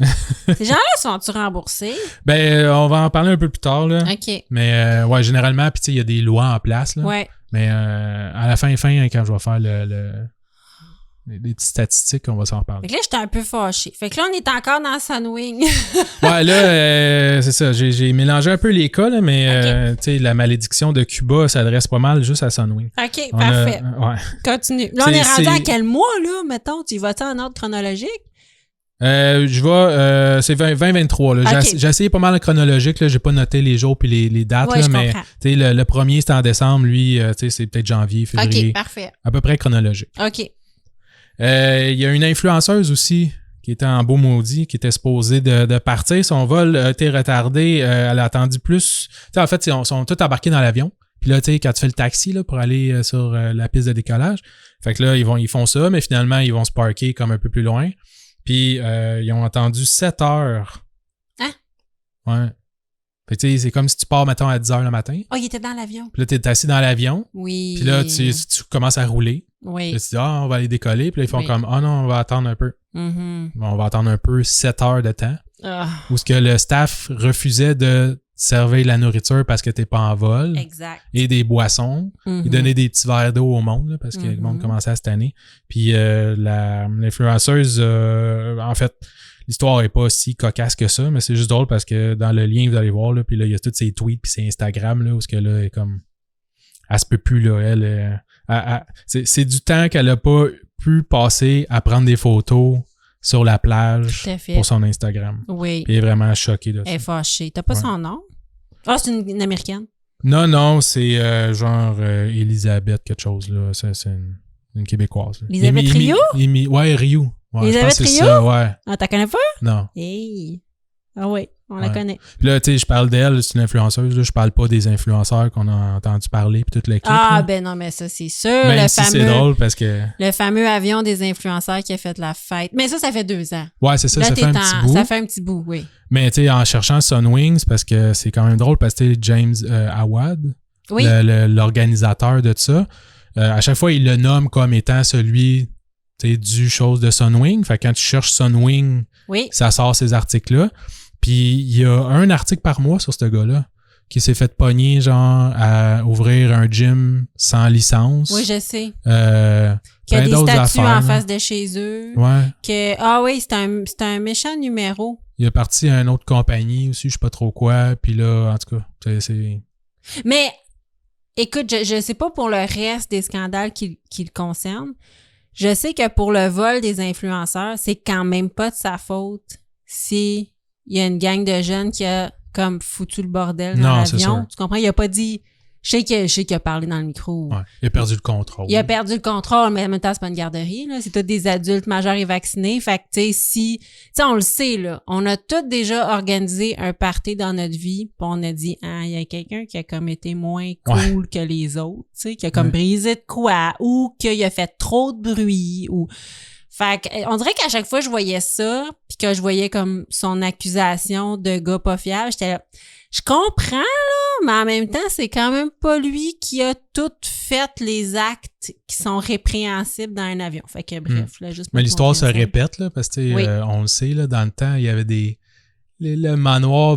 Ces gens-là sont-tu remboursés? Ben, on va en parler un peu plus tard, là. OK. Mais ouais, généralement, puis tu sais, il y a des lois en place, là. Ouais. Mais à la fin, quand je vais faire les petites statistiques, on va s'en Fait parler. que là, j'étais un peu fâchée. Fait que là, on est encore dans Sunwing. Ouais, là, c'est ça. J'ai mélangé un peu les cas, là, mais tu sais, la malédiction de Cuba s'adresse pas mal juste à Sunwing. OK, On parfait. ouais. Continue. Là, on est rendu c'est- à quel mois, là, mettons? Tu y vas-tu en ordre chronologique? Je vais, c'est 2023. Là. Ok. J'ai essayé pas mal chronologique. Là. J'ai pas noté les jours puis les dates. Ouais, là, je mais comprends. tu sais, le premier, c'était en décembre. Lui, tu sais, c'est peut-être janvier, février. OK, parfait. À peu près chronologique. OK. Il y a une influenceuse aussi qui était en beau maudit, qui était supposée de partir. Son vol a été retardé. Elle a attendu plus. Tu sais, en fait, ils sont tous embarqués dans l'avion. Puis là, tu sais, quand tu fais le taxi là, pour aller sur la piste de décollage, fait que là, ils font ça, mais finalement, ils vont se parker comme un peu plus loin. Puis, ils ont attendu 7 heures. Hein? Ouais. Fait que, tu sais, c'est comme si tu pars, mettons, à 10 heures le matin. Oh, il était dans l'avion. Puis là, t'es assis dans l'avion. Oui. Puis là, tu commences à rouler. Oui. Puis là, tu dis, on va aller décoller. Puis là, ils font Oui. comme, non, on va attendre un peu. Mhm. Bon, on va attendre un peu 7 heures de temps. Ah, Où ce que le staff refusait de servir la nourriture parce que t'es pas en vol. exact. Et des boissons. Mhm. Ils donnaient des petits verres d'eau au monde là, parce que le monde Mhm. commençait à se tanner. Puis l'influenceuse, en fait, l'histoire est pas si cocasse que ça, mais c'est juste drôle parce que dans le lien, vous allez voir, là, puis là, il y a tous ses tweets puis ses Instagram, là, où ce que là, elle est comme... Elle se peut plus, là, c'est du temps qu'elle a pas pu passer à prendre des photos sur la plage Tout à fait. pour son Instagram. Oui. Puis elle est vraiment choquée de ça. Elle est fâchée. T'as pas Ouais. son nom? Ah, c'est une Américaine. Non, c'est genre Elisabeth quelque chose, là. C'est Une Québécoise. Elisabeth Rioux? Ouais, Rioux. Ouais, Elisabeth je pense que c'est Rioux? ça, ouais. Ah, t'as connais pas? Non. Hey! Ah oui, on la connaît. Puis là, tu sais, je parle d'elle, c'est une influenceuse. Là, je parle pas des influenceurs qu'on a entendu parler, puis toute l'équipe. Ah, là. ben non, mais ça, c'est sûr. Même si c'est drôle parce que... Le fameux avion des influenceurs qui a fait la fête. Mais ça fait 2 ans. Ouais, c'est ça, Là, ça fait un petit bout. Ça fait un petit bout, oui. Mais tu sais, en cherchant Sunwings, parce que c'est quand même drôle, parce que James Awad, Oui. l'organisateur de ça, à chaque fois, il le nomme comme étant celui du chose de Sunwing. Fait que quand tu cherches Sunwing, Oui. ça sort ces articles-là. Puis il y a un article par mois sur ce gars-là qui s'est fait pogner, genre, à ouvrir un gym sans licence. Oui, je sais. Qu'il y a des statues en face de chez eux. Ouais. Ah oui, c'est un méchant numéro. Il est parti à une autre compagnie aussi, je sais pas trop quoi. Puis là, en tout cas, c'est... Mais, écoute, je sais pas pour le reste des scandales qui le concernent. Je sais que pour le vol des influenceurs, c'est quand même pas de sa faute si il y a une gang de jeunes qui a comme foutu le bordel dans l'avion. Tu comprends? Il a pas dit... Je sais qu'il a parlé dans le micro. Ouais, il a perdu le contrôle. Il a perdu le contrôle, mais en même temps, c'est pas une garderie, là. C'est tous des adultes majeurs et vaccinés. Fait que, tu sais, on le sait, là. On a tous déjà organisé un party dans notre vie, puis on a dit, ah, il y a quelqu'un qui a comme été moins cool que les autres, tu sais, qui a comme brisé de quoi, ou qu'il a fait trop de bruit, ou... Fait que, on dirait qu'à chaque fois, je voyais ça, puis que je voyais comme son accusation de gars pas fiable, j'étais là, je comprends, là, mais en même temps, c'est quand même pas lui qui a tout fait les actes qui sont répréhensibles dans un avion. Fait que bref, là, juste... Mais l'histoire se répète, là, parce que on le sait, là, dans le temps, il y avait le manoir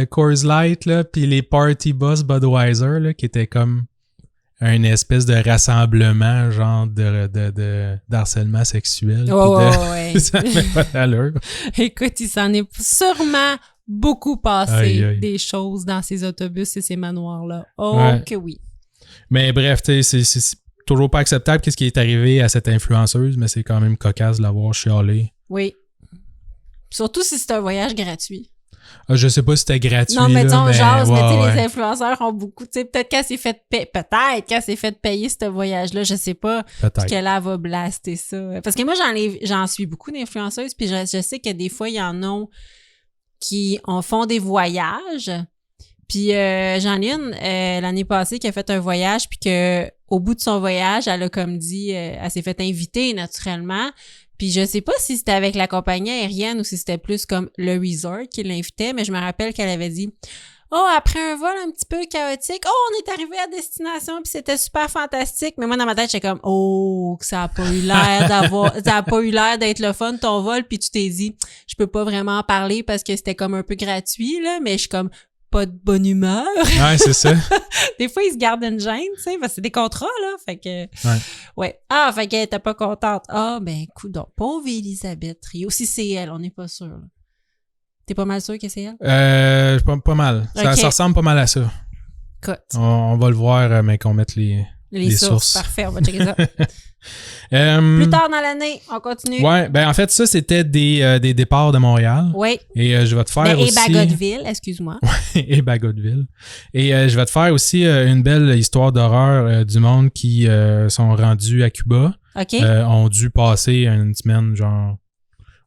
Coors Light, là, puis les party bus Budweiser, là, qui étaient comme une espèce de rassemblement, genre d'harcèlement sexuel. Ouais. Ça fait pas d'allure. Écoute, il s'en est sûrement beaucoup passé des choses dans ces autobus et ces manoirs-là. Oh que oui. Mais bref, c'est toujours pas acceptable qu'est-ce qui est arrivé à cette influenceuse, mais c'est quand même cocasse de l'avoir chialé. Oui. Surtout si c'est un voyage gratuit. Je sais pas si c'était gratuit. Non, mais là, on jase, mais tu sais, les ouais. influenceurs ont beaucoup, tu sais, peut-être qu'elle s'est fait payer ce voyage-là, je sais pas. Peut-être. Parce qu'elle va blaster ça. Parce que moi, j'en suis beaucoup d'influenceuses, puis je sais que des fois, il y en a qui font des voyages. Puis j'en ai une l'année passée qui a fait un voyage, puis que au bout de son voyage, elle a comme dit, elle s'est fait inviter naturellement. Puis je sais pas si c'était avec la compagnie aérienne ou si c'était plus comme le resort qui l'invitait, mais je me rappelle qu'elle avait dit « Oh, après un vol un petit peu chaotique, on est arrivé à destination puis c'était super fantastique. » Mais moi, dans ma tête, j'étais comme « Oh, que ça a pas eu l'air d'être le fun ton vol. » Puis tu t'es dit « Je peux pas vraiment en parler parce que c'était comme un peu gratuit, là. » Mais je suis comme pas de bonne humeur. Ouais, c'est ça. Des fois, ils se gardent une gêne, tu sais, parce que c'est des contrats, là. Fait que... Ouais. Ah, fait qu'elle était pas contente. Ah, ben, coudonc. Pauvre Elisabeth Rioux. Si c'est elle, on n'est pas sûr. Là. T'es pas mal sûr que c'est elle? Pas mal. Ça ressemble pas mal à ça. Écoute. On va le voir, mais qu'on mette les sources. Parfait, on va checker ça. Plus tard dans l'année, on continue. Ouais, ben en fait, ça, c'était des départs de Montréal. Oui. Et je vais te faire aussi... Et Bagotville, excuse-moi. Et Bagotville. Et je vais te faire aussi une belle histoire d'horreur du monde qui sont rendus à Cuba. OK. Ont dû passer une semaine, genre...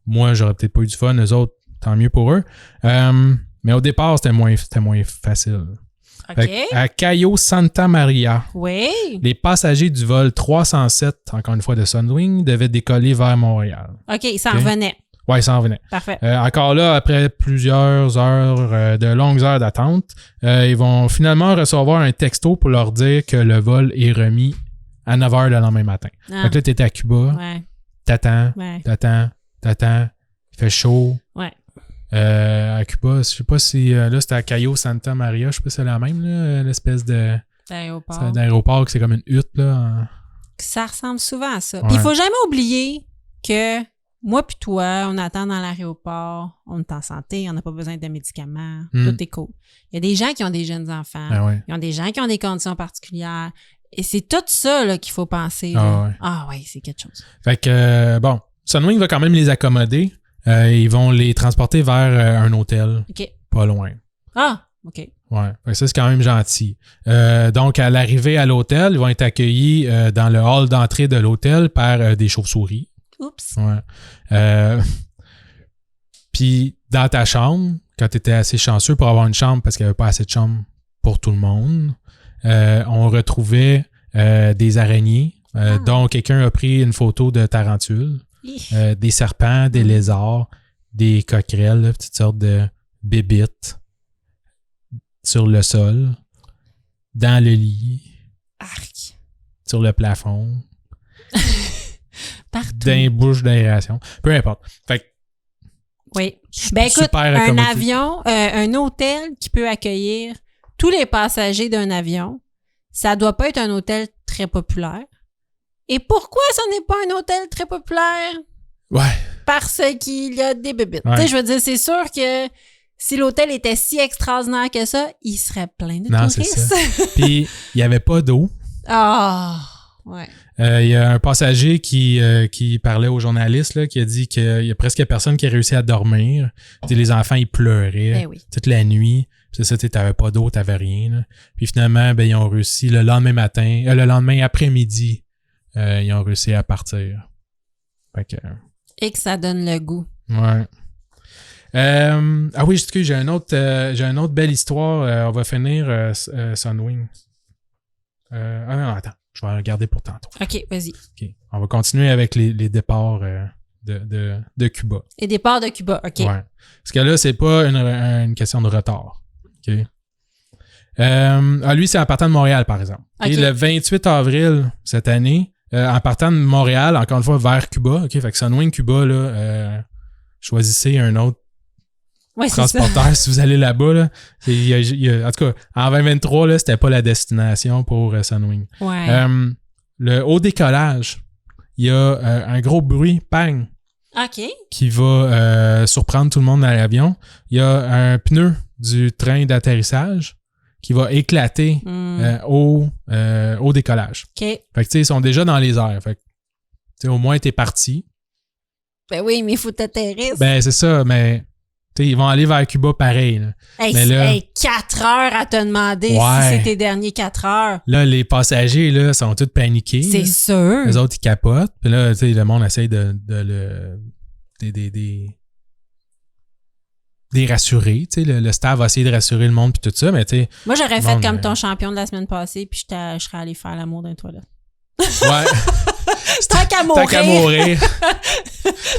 Moi, j'aurais peut-être pas eu du fun. Eux autres, tant mieux pour eux. Mais au départ, c'était moins facile. Okay. À Cayo Santa Maria, les passagers du vol 307, encore une fois de Sunwing, devaient décoller vers Montréal. OK, ils s'en revenaient. Oui, ils s'en revenaient. Parfait. Encore là, après plusieurs heures, de longues heures d'attente, ils vont finalement recevoir un texto pour leur dire que le vol est remis à 9h le lendemain matin. Donc là, t'étais à Cuba, t'attends, il fait chaud. Ouais. À Cuba, je sais pas si là c'était à Cayo Santa Maria, je sais pas si c'est la même là, l'espèce d'aéroport que c'est comme une hutte là. Ça ressemble souvent à ça. Puis il faut jamais oublier que moi puis toi, on attend dans l'aéroport, on est en santé, on n'a pas besoin de médicaments, tout est cool. Il y a des gens qui ont des jeunes enfants, il y a des gens qui ont des conditions particulières et c'est tout ça là qu'il faut penser. Ah ouais, c'est quelque chose. Fait que bon, Sunwing va quand même les accommoder. Ils vont les transporter vers un hôtel. OK. Pas loin. Ah, OK. Ouais, fait que ça, c'est quand même gentil. Donc, à l'arrivée à l'hôtel, ils vont être accueillis dans le hall d'entrée de l'hôtel par des chauves-souris. Oups. Ouais. Puis, dans ta chambre, quand tu étais assez chanceux pour avoir une chambre, parce qu'il n'y avait pas assez de chambres pour tout le monde, on retrouvait des araignées, dont quelqu'un a pris une photo de tarentules, des serpents, des lézards, des coquerelles, là, toutes sortes de bébites sur le sol, dans le lit, Arc. sur le plafond, Partout. dans les bouches d'aération. Peu importe. Fait que, Oui. Ben écoute, super un accommodé. avion, un hôtel qui peut accueillir tous les passagers d'un avion, ça doit pas être un hôtel très populaire. Et pourquoi ce n'est pas un hôtel très populaire? Ouais. Parce qu'il y a des bébites. Ouais. Tu sais, je veux dire, c'est sûr que si l'hôtel était si extraordinaire que ça, il serait plein de Non, c'est touristes. ça. Puis, il n'y avait pas d'eau. Ah, ouais. Il y a un passager qui parlait aux journalistes, là, qui a dit qu'il y a presque personne qui a réussi à dormir. Puis les enfants, ils pleuraient Ben oui. toute la nuit. Puis c'est ça, tu n'avais pas d'eau, tu n'avais rien. Là. Puis finalement, ben, ils ont réussi le lendemain après-midi, ils ont réussi à partir. Fait que, Et que ça donne le goût. ouais. Ah oui, excuse, j'ai une autre belle histoire. On va finir Sunwing. Non, attends. Je vais la garder pour tantôt. OK, vas-y. OK. On va continuer avec les départs de Cuba. Et départ de Cuba, OK. Ouais. Parce que là, c'est pas une question de retard. OK. Lui, c'est en partant de Montréal, par exemple. OK. Et le 28 avril cette année, en partant de Montréal, encore une fois, vers Cuba. OK. Fait que Sunwing Cuba, là, choisissez un autre Ouais, c'est ça. transporteur si vous allez là-bas. Là. En tout cas, en 2023, là, c'était pas la destination pour Sunwing. Ouais. Le haut décollage, il y a un gros bruit, bang, OK. qui va surprendre tout le monde dans l'avion. Il y a un pneu du train d'atterrissage qui va éclater au décollage. OK. Fait que, tu sais, ils sont déjà dans les airs. Fait que, tu sais, au moins, t'es parti. Ben oui, mais il faut t'atterrir. Ben, c'est ça, mais, tu sais, ils vont aller vers Cuba pareil, là. Hey, mais là- 4 heures à te demander Ouais. si c'est tes derniers 4 heures. Là, les passagers, là, sont tous paniqués. C'est là. sûr. Les autres, ils capotent. Puis là, tu sais, le monde essaye de les rassurer. Tu sais, le staff va essayer de rassurer le monde puis tout ça, mais tu sais, Moi, j'aurais Bon, fait comme mais- ton champion de la semaine passée, puis je serais allé faire l'amour dans les toilettes. ouais. Tant qu'à Tant qu'à mourir.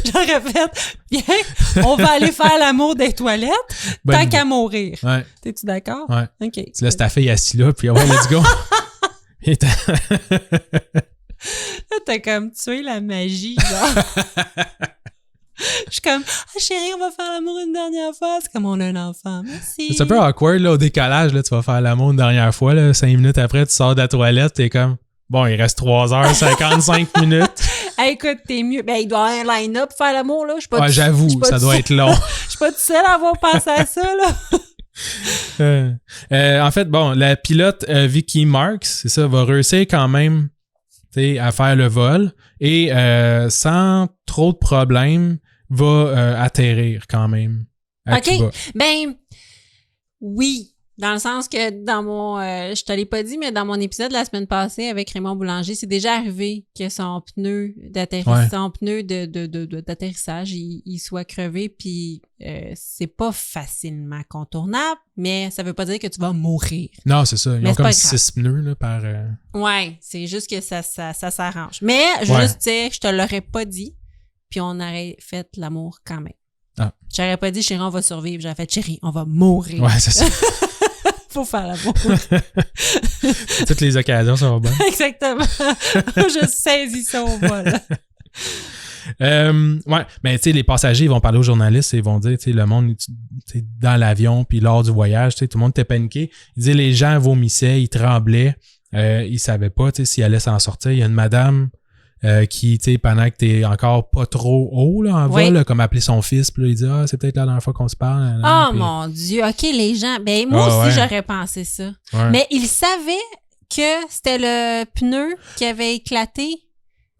J'aurais fait, bien, on va aller faire l'amour des toilettes, Bonne tant idée. qu'à mourir. Ouais, T'es-tu d'accord? ouais. OK. Tu laisses ta fille assise là, puis ouais, let's go. Et Là, t'as comme tué la magie, genre. Je suis comme, ah chérie, on va faire l'amour une dernière fois. C'est comme on a un enfant. Merci. c'est un peu awkward, là, au décollage, là, tu vas faire l'amour une dernière fois, là, 5 minutes après, tu sors de la toilette, t'es comme, bon, il reste 3h55 minutes. Hey, écoute, t'es mieux. Ben, il doit y avoir un line-up pour faire l'amour, là. Je suis pas Ouais, je j'avoue, suis pas ça tout doit seul- être long. Je suis pas tout seul à avoir pensé à ça, là. En fait, bon, la pilote Vicky Marks, c'est ça, va réussir quand même, tu sais, à faire le vol et sans trop de problèmes, va atterrir quand même à OK. Cuba. Ben, oui. Dans le sens que dans mon... je te l'ai pas dit, mais dans mon épisode de la semaine passée avec Raymond Boulanger, c'est déjà arrivé que son pneu d'atterrissage, il soit crevé, puis c'est pas facilement contournable, mais ça veut pas dire que tu vas mourir. Non, c'est ça. Ils Mais ont c'est comme pas grave. 6 pneus là, par... Ouais, c'est juste que ça s'arrange. Mais, je veux Ouais. juste dire, je te l'aurais pas dit, puis on aurait fait l'amour quand même. Ah. J'aurais pas dit, chérie, on va survivre. J'aurais fait, chérie, on va mourir. Ouais, c'est ça. Faut faire l'amour. Toutes les occasions sont bonnes. Exactement. Je saisis ça au vol. Ouais, mais tu sais, les passagers, ils vont parler aux journalistes et ils vont dire, tu sais, le monde, tu sais, dans l'avion, puis lors du voyage, tu sais, tout le monde était paniqué. Ils disaient, les gens vomissaient, ils tremblaient, ils savaient pas, tu sais, s'ils allaient s'en sortir. Il y a une madame qui, tu sais, pendant que t'es encore pas trop haut, là, en Oui. vol, là, comme appeler son fils, puis là, il dit, c'est peut-être la dernière fois qu'on se parle. nan, nan, Oh puis- mon Dieu. OK, les gens. Ben, moi Ah, aussi, ouais. j'aurais pensé ça. Ouais. Mais ils savaient que c'était le pneu qui avait éclaté.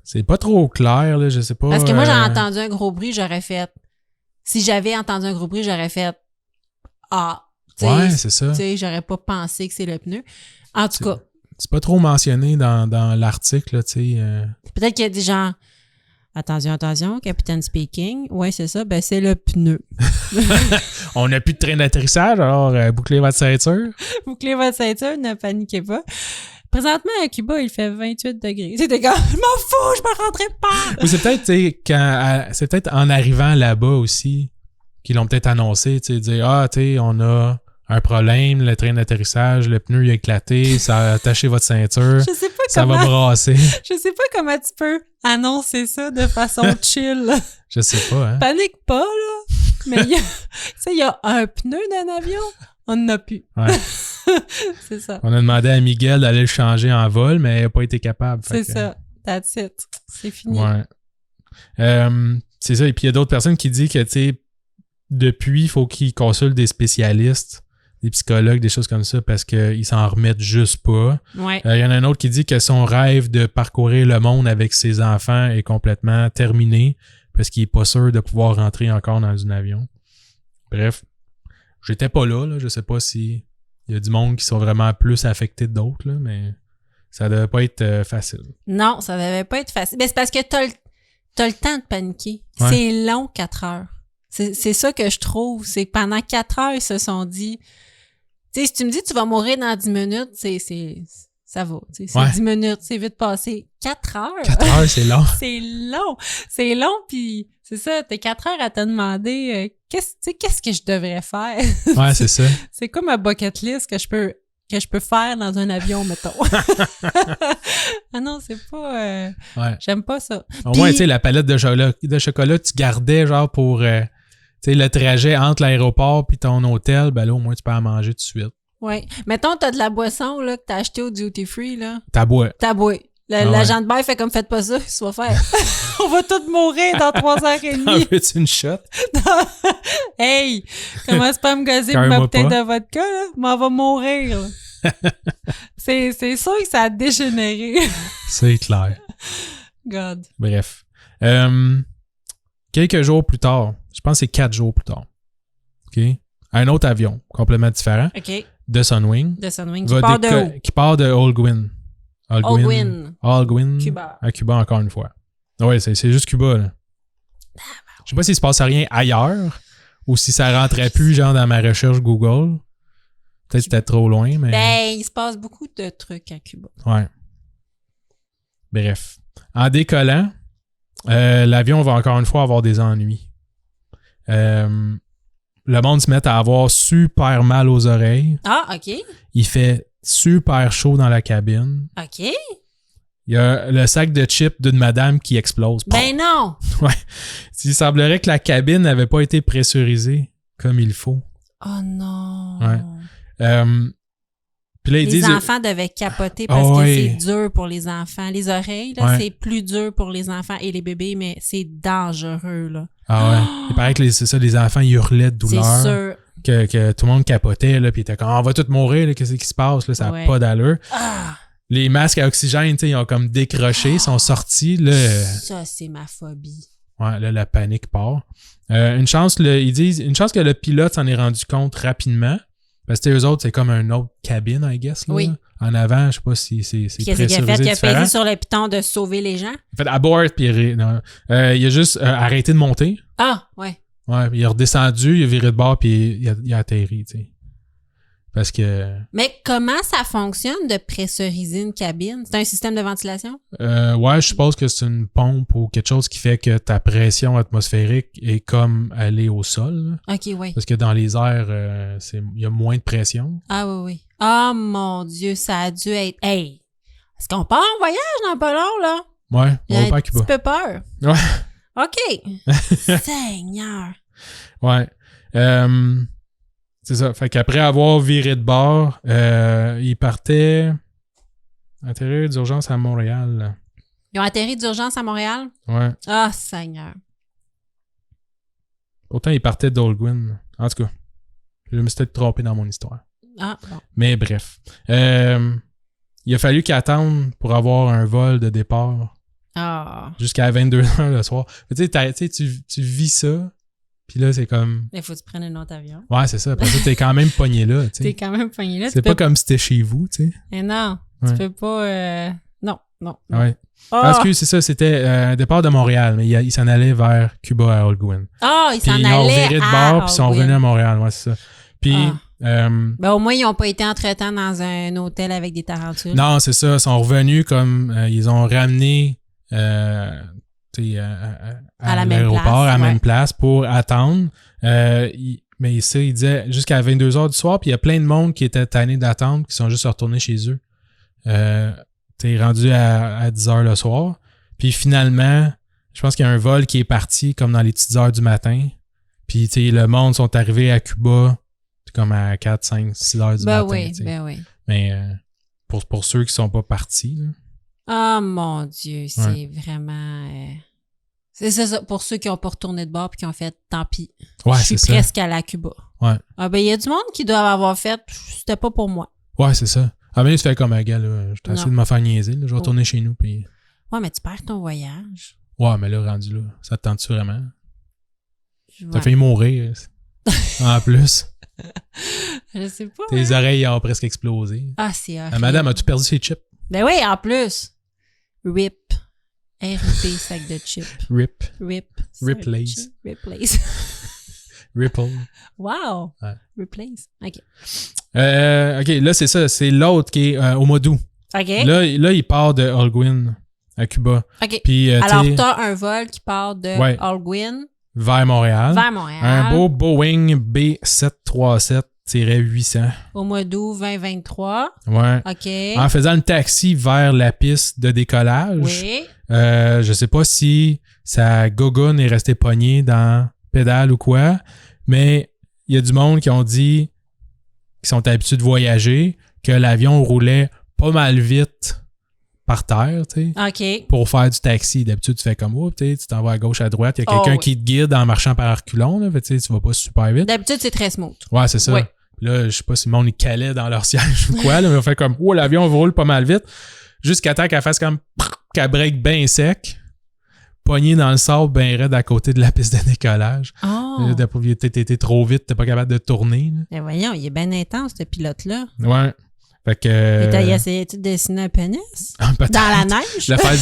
C'est pas trop clair, là, je sais pas. Parce que moi, j'ai entendu un gros bruit, j'aurais fait. Si j'avais entendu un gros bruit, j'aurais fait. Ah, tu Ouais, c'est ça. Tu sais, j'aurais pas pensé que c'est le pneu. En tout cas. C'est pas trop mentionné dans l'article, là, tu sais. Peut-être qu'il y a des gens... Attention, capitaine speaking. Ouais, c'est ça. Ben, c'est le pneu. On n'a plus de train d'atterrissage, alors bouclez votre ceinture. Bouclez votre ceinture, ne paniquez pas. Présentement, à Cuba, il fait 28 degrés. C'était comme, je m'en fous, je me rendrai pas! Ou c'est peut-être, tu sais, c'est peut-être en arrivant là-bas aussi qu'ils l'ont peut-être annoncé, tu sais, dire, tu sais, on a un problème, le train d'atterrissage, le pneu il a éclaté, ça a attaché votre ceinture, Je sais pas ça va brasser. Je sais pas comment tu peux annoncer ça de façon chill. Je sais pas, hein. Panique pas, là. Mais il y a un pneu d'un avion, on n'en a plus. Ouais. C'est ça. On a demandé à Miguel d'aller le changer en vol, mais il n'a pas été capable. C'est ça. That's it. C'est fini. Ouais. C'est ça. Et puis, il y a d'autres personnes qui disent que, tu sais, depuis, il faut qu'ils consultent des spécialistes, des psychologues, des choses comme ça, parce qu'ils s'en remettent juste pas. Ouais. Il y en a un autre qui dit que son rêve de parcourir le monde avec ses enfants est complètement terminé parce qu'il est pas sûr de pouvoir rentrer encore dans un avion. Bref, j'étais pas là. Je sais pas si il y a du monde qui sont vraiment plus affectés que d'autres, là, mais ça devait pas être facile. Non, ça devait pas être facile. Mais c'est parce que t'as le temps de paniquer. Ouais. C'est long, 4 heures. C'est ça que je trouve. C'est que pendant 4 heures, ils se sont dit... Tu sais, si tu me dis tu vas mourir dans 10 minutes, ça va. C'est 10 minutes, c'est vite passé. 4 heures? 4 heures, c'est long. C'est long, puis c'est ça, t'es 4 heures à te demander qu'est-ce que je devrais faire? Ouais, c'est ça. C'est comme ma bucket list que je peux faire dans un avion, mettons. Ah non, c'est pas... Ouais. J'aime pas ça. Au moins, tu sais, la palette de chocolat, tu gardais genre pour... tu sais, le trajet entre l'aéroport puis ton hôtel, ben là, au moins, tu peux en manger tout de suite. Oui. Mettons, t'as de la boisson là, que t'as acheté au duty free, là. T'as bois. L'agent de bail fait comme, faites pas ça, il va faire. On va tous mourir dans 3h30. T'en veux-tu une shot? Hey! Commence pas à me gazzer pour ma bouteille de vodka, là. M'en va mourir, là. C'est sûr que ça a dégénéré. C'est clair. God. Bref. Quelques jours plus tard, je pense que c'est 4 jours plus tard, OK? Un autre avion, complètement différent, OK. de Sunwing. De Sunwing, qui part de où? Qui part de Holguin. Holguin. Cuba. À Cuba, encore une fois. Oui, c'est juste Cuba, là. Je sais pas s'il se passe rien ailleurs ou si ça rentrait plus, genre, dans ma recherche Google. Peut-être que c'était trop loin, mais... Ben, il se passe beaucoup de trucs à Cuba. Ouais. Bref. En décollant, l'avion va encore une fois avoir des ennuis. Le monde se met à avoir super mal aux oreilles. Ah, OK. Il fait super chaud dans la cabine. OK. Il y a le sac de chips d'une madame qui explose. Ben non! Ouais. Il semblerait que la cabine n'avait pas été pressurisée comme il faut. Oh non! Ouais. Puis là, les enfants devaient capoter parce que c'est dur pour les enfants. Les oreilles, là, c'est plus dur pour les enfants et les bébés, mais c'est dangereux, là. Ah ouais. Il paraît que c'est ça, les enfants ils hurlaient de douleur. C'est sûr. Que tout le monde capotait, là, puis ils étaient comme, on va tous mourir, là, qu'est-ce qui se passe, là, ça n'a pas d'allure. Ah! Les masques à oxygène, tu sais, ils ont comme décroché, sont sortis, là. Ça, c'est ma phobie. Ouais, là, la panique part. Une chance que le pilote s'en est rendu compte rapidement. Parce que eux autres, c'est comme une autre cabine, I guess. Là. Oui. En avant, je sais pas si c'est pressurisé Qu'est-ce qu'il a fait? Il a différent. pesé sur le piton de sauver les gens? Il a fait abort, puis il a juste arrêté de monter. Ah, ouais. Ouais, il est redescendu, il a viré de bord, puis il a atterri, tu sais. Parce que... Mais comment ça fonctionne de pressuriser une cabine? C'est un système de ventilation? Ouais, je suppose que c'est une pompe ou quelque chose qui fait que ta pression atmosphérique est comme aller au sol. Là. OK, oui. Parce que dans les airs, il y a moins de pression. Ah oui, oui. Ah, mon Dieu, ça a dû être... Hey! Est-ce qu'on part en voyage dans pas long, là? Ouais, on va pas à Cuba. Un petit peu peur. Ouais. OK. Seigneur. Ouais. C'est ça. Fait qu'après avoir viré de bord, il partait atterrir d'urgence à Montréal. Ils ont atterri d'urgence à Montréal? Ouais. Ah, Seigneur. Autant il partait d'Holguin. En tout cas, je me suis peut-être trompé dans mon histoire. Ah, bon. Mais bref. Il a fallu qu'il attende pour avoir un vol de départ Ah. jusqu'à 22h le soir. Tu sais, tu vis ça, Puis là, c'est comme... Il faut que tu prennes un autre avion. Ouais, c'est ça. Parce que t'es quand même pogné là, tu sais. T'es quand même pogné là. C'est pas comme si t'étais chez vous, tu sais. Mais non, Ouais. tu peux pas... Non. Ouais. Ah, Ah, excuse, c'est ça. C'était un départ de Montréal, mais il s'en allait vers Cuba à Algoin. il Puis s'en ils ont allait viré de à bord, puis ils sont revenus à Montréal. Ouais, c'est ça. Puis... Ben, au moins, ils n'ont pas été entre-temps dans un hôtel avec des tarentules. non, c'est ça. Ils sont revenus comme... ils ont ramené... tu sais, à la même l'aéroport, place, à la ouais. même place pour attendre. Mais ça, il disait jusqu'à 22h du soir, puis il y a plein de monde qui était tanné d'attendre, qui sont juste retournés chez eux. T'es rendu à 10h le soir. Puis finalement, je pense qu'il y a un vol qui est parti comme dans les petites heures du matin. Puis tu sais, le monde sont arrivés à Cuba comme à 4, 5, 6 heures du matin. Oui, tu sais. ben oui. Mais pour ceux qui sont pas partis, là. Oh mon Dieu, c'est vraiment... C'est ça, pour ceux qui n'ont pas retourné de bord et qui ont fait « tant pis, Ouais, je suis c'est ça. presque allé à Cuba Ouais. ». Ah ben, il y a du monde qui doivent avoir fait « c'était pas pour moi Ouais, c'est ça. Ah, mais là, tu fais comme un gars, là. Je t'essaie Non. de me faire niaiser, là. Je vais retourner chez nous, puis... ». Ouais, mais tu perds ton voyage. Ouais, mais là, rendu là, ça te tente-tu vraiment? Ouais. T'as failli mourir. En plus. Je sais pas. Tes oreilles ont presque explosé. Ah, c'est horrible. La madame, as-tu perdu ses chips? Ben oui, en plus. RIP. R-I-P, sac de chips. RIP. RIP. Replace. Replace. Ripple. Wow. Ouais. Replace. OK. OK, là, c'est ça. C'est l'autre qui est au mois d'août. OK. Là, il part de Holguin à Cuba. OK. Puis, Alors, t'sais, t'as un vol qui part de Ouais. Holguin vers Montréal. vers Montréal. Un beau Boeing B737-800. Au mois d'août 2023. Ouais. OK. En faisant le taxi vers la piste de décollage. Oui. Je sais pas si sa gogoune est restée pognée dans pédale ou quoi, mais il y a du monde qui ont dit, qui sont habitués de voyager, que l'avion roulait pas mal vite par terre, tu sais, OK. pour faire du taxi. D'habitude, tu fais comme, oh, tu t'en vas à gauche, à droite, il y a quelqu'un oui. qui te guide en marchant par reculons, là, fait, tu sais, tu vas pas super vite. D'habitude, c'est très smooth. Ouais, c'est ça. Oui. Là, je sais pas si le monde est calait dans leur siège ou quoi, là, mais on fait comme, oh, l'avion roule pas mal vite, jusqu'à temps qu'elle fasse comme, qu'elle break bien sec, pognée dans le sable bien raide à côté de la piste de décollage. Oh. T'étais trop vite, t'es pas capable de tourner. Là. Mais voyons, il est bien intense, ce pilote-là. Ouais. Fait que... Et t'as essayé-tu de dessiner un pénis? Peut-être. Dans la neige? Le faire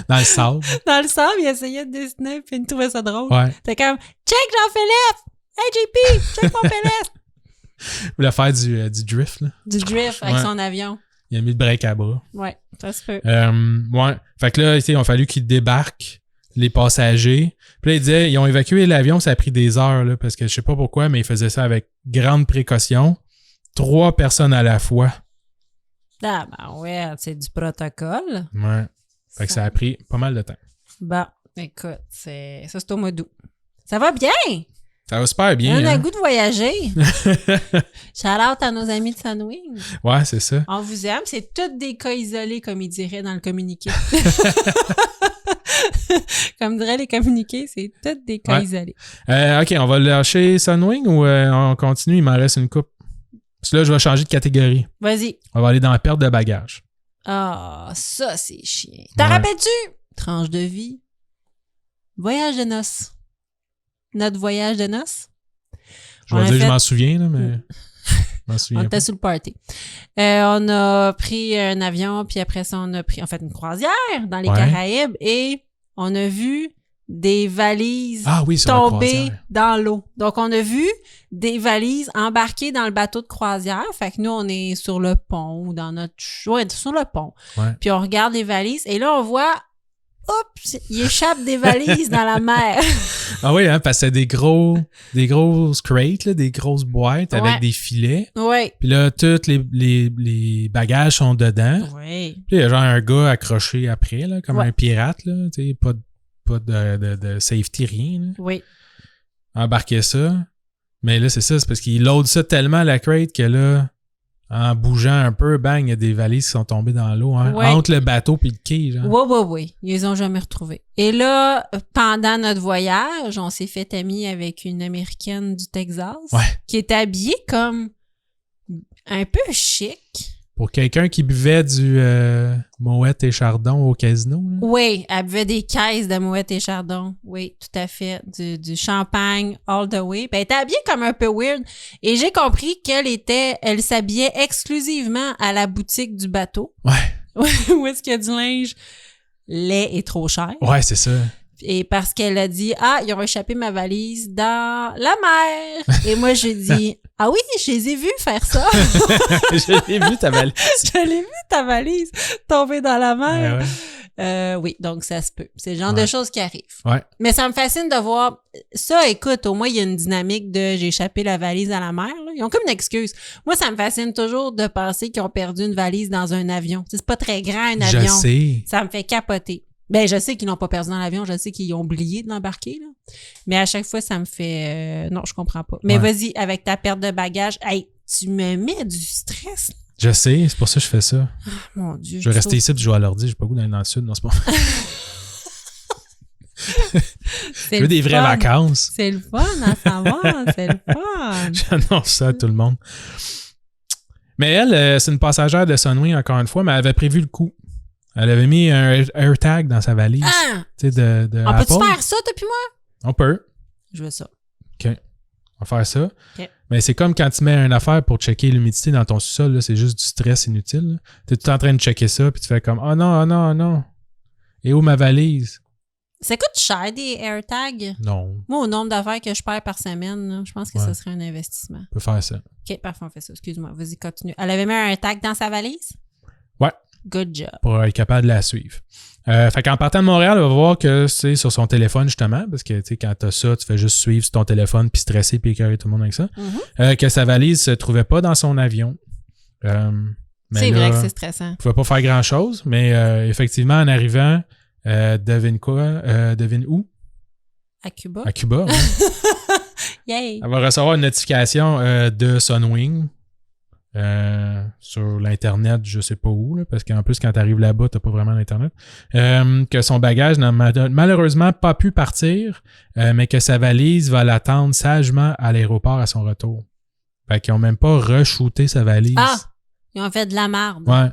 dans le sable. Dans le sable, il essayait de dessiner, puis il trouvait ça drôle. Ouais. T'es comme, check Jean-Philippe! Hey JP, check mon pénis! Ou le faire du drift, là. Du drift avec Ouais. son avion. Il a mis le break à bras. Ouais, ça se peut. Ouais. Fait que là, il a fallu qu'ils débarquent les passagers. Puis là, il disait, ils ont évacué l'avion, ça a pris des heures, là, parce que je sais pas pourquoi, mais ils faisaient ça avec grande précaution. 3 personnes à la fois. Ah, ben ouais, c'est du protocole. Ouais. Fait que ça a pris pas mal de temps. Bon, écoute, c'est au mois d'août. Ça va bien! Ça va super bien. On a hein? le goût de voyager. Shout-out à nos amis de Sunwing. Ouais, c'est ça. On vous aime. C'est tous des cas isolés, comme ils diraient dans le communiqué. Comme diraient les communiqués, c'est tous des cas Ouais. isolés. OK, on va lâcher Sunwing ou on continue? Il m'en reste une coupe. Parce que là, je vais changer de catégorie. Vas-y. On va aller dans la perte de bagages. Ah, ça, c'est chiant. T'en Ouais. rappelles-tu? Tranche de vie. Voyage de noces. Notre voyage de noces. Je On vais a dire que je fait- m'en souviens, là, mais je m'en On souviens pas. était sous le party. On a pris un avion, puis après ça, on a pris, en fait, une croisière dans les Ouais. Caraïbes et on a vu des valises Ah oui, sur la tomber croisière. dans l'eau. Donc, on a vu des valises embarquées dans le bateau de croisière. Fait que nous, on est sur le pont ou dans notre... Ouais, sur le pont. Ouais. Puis on regarde les valises et là, on voit... Oups! Il échappe des valises dans la mer. Ah oui, hein, parce que c'est des grosses crates, là, des grosses boîtes Ouais. avec des filets. Oui. Puis là, tous les bagages sont dedans. Oui. Puis il y a genre un gars accroché après, là, comme Ouais. un pirate, là, tu sais, pas de safety, rien. Là. Oui. Embarquer ça. Mais là, c'est ça, c'est parce qu'il load ça tellement la crate que là, en bougeant un peu, bang, il y a des valises qui sont tombées dans l'eau, hein, Ouais. entre le bateau et le quai, genre. Oui. Ils les ont jamais retrouvés. Et là, pendant notre voyage, on s'est fait ami avec une Américaine du Texas Ouais. qui était habillée comme un peu chic. Pour quelqu'un qui buvait du Moët et Chardon au casino. Là. Oui, elle buvait des caisses de Moët et Chardon. Oui, tout à fait. Du champagne all the way. Ben, elle était habillée comme un peu weird. Et j'ai compris elle s'habillait exclusivement à la boutique du bateau. Ouais. Où est-ce qu'il y a du linge laid et trop cher. Ouais, c'est ça. Et parce qu'elle a dit, ils ont échappé ma valise dans la mer. Et moi, j'ai dit, ah oui, je les ai vus faire ça. Je l'ai vu, ta valise. Je l'ai vu, ta valise, tomber dans la mer. Ouais. Oui, donc ça se peut. C'est le genre de choses qui arrivent. Ouais. Mais ça me fascine de voir ça. Écoute, au moins, il y a une dynamique de j'ai échappé la valise à la mer. Là. Ils ont comme une excuse. Moi, ça me fascine toujours de penser qu'ils ont perdu une valise dans un avion. C'est pas très grand, un avion. Je sais. Ça me fait capoter. Ben, je sais qu'ils l'ont pas perdu dans l'avion, je sais qu'ils ont oublié de l'embarquer, là. Mais à chaque fois, ça me fait... non, je comprends pas. Mais vas-y, avec ta perte de bagages, hey, tu me mets du stress. Je sais, c'est pour ça que je fais ça. Oh, mon Dieu. Je vais rester ici et jouer à l'ordi, j'ai pas le goût d'aller dans le sud, non, c'est pas... Je veux des vraies vacances. C'est le fun à savoir, c'est le fun. J'annonce ça à tout le monde. Mais elle, c'est une passagère de Sunwing, encore une fois, mais elle avait prévu le coup. Elle avait mis un AirTag dans sa valise. Ah! Tu sais, de On Apple. peut-tu faire ça depuis moi? On peut. Je veux ça. OK. On va faire ça. OK. Mais c'est comme quand tu mets une affaire pour checker l'humidité dans ton sous-sol, là, c'est juste du stress inutile. Tu es tout en train de checker ça, puis tu fais comme « Oh non, oh non, oh non. Et où ma valise? » Ça coûte cher des AirTags? Non. Moi, au nombre d'affaires que je perds par semaine, là, je pense que ce serait un investissement. On peut faire ça. OK, parfait, on fait ça. Excuse-moi, vas-y, continue. Elle avait mis un AirTag dans sa valise? Ouais. Good job. Pour être capable de la suivre. Fait qu'en partant de Montréal, on va voir que c'est sur son téléphone, justement, parce que, tu sais, quand t'as ça, tu fais juste suivre sur ton téléphone, puis stresser, puis écœurer tout le monde avec ça. Mm-hmm. Que sa valise se trouvait pas dans son avion. Mais c'est là, vrai que c'est stressant. On pouvait pas faire grand-chose, mais effectivement, en arrivant, devine quoi? Devine où? À Cuba? À Cuba. Hein? Yay! Elle va recevoir une notification de Sunwing. Sur l'Internet, je sais pas où, là, parce qu'en plus, quand tu arrives là-bas, t'as pas vraiment l'Internet, que son bagage n'a malheureusement pas pu partir, mais que sa valise va l'attendre sagement à l'aéroport à son retour. Fait qu'ils ont même pas re-shooté sa valise. Ah! Ils ont fait de la marde. Ouais.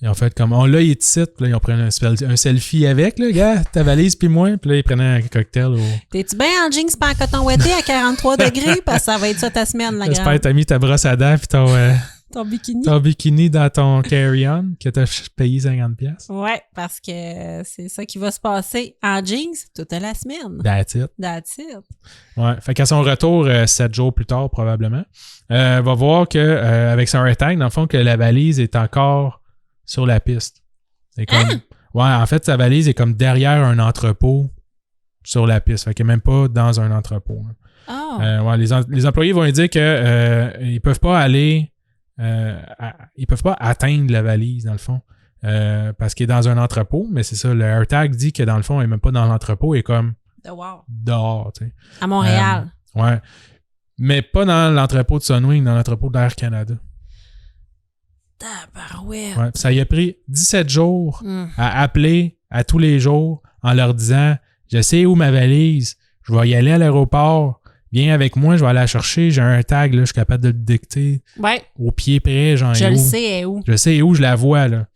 Ils ont fait comme, on l'a ici, puis là, ils ont pris un selfie avec, là, gars, ta valise, puis moi, puis là, ils prenaient un cocktail. T'es-tu bien en jeans pas en coton ouetté à 43 degrés? Parce que ça va être ça ta semaine, la J'espère grande. que t'as mis ta brosse à dents, puis ton bikini. ton bikini dans ton carry-on, que t'as payé 50$. Ouais, parce que c'est ça qui va se passer en jeans toute la semaine. That's it. That's it. Ouais. Fait qu'à son retour, 7 jours plus tard, probablement, va voir que avec son AirTag, dans le fond, que la valise est encore sur la piste. C'est comme, ouais, en fait, sa valise est comme derrière un entrepôt sur la piste. Fait qu'elle n'est même pas dans un entrepôt. Oh. Ouais, les employés vont lui dire que ils peuvent pas aller, ils peuvent pas atteindre la valise, dans le fond, parce qu'il est dans un entrepôt. Mais c'est ça, le AirTag dit que dans le fond, il est même pas dans l'entrepôt, il est comme dehors, tu sais. À Montréal. Ouais. Mais pas dans l'entrepôt de Sunwing, dans l'entrepôt d'Air Canada. Tabarouette. Ouais, ça y a pris 17 jours à appeler à tous les jours en leur disant « Je sais où ma valise, je vais y aller à l'aéroport, viens avec moi, je vais aller la chercher, j'ai un tag, là, je suis capable de le dicter. Ouais. Au pied près, genre Je le sais, elle est où. Je sais où, je la vois, là. »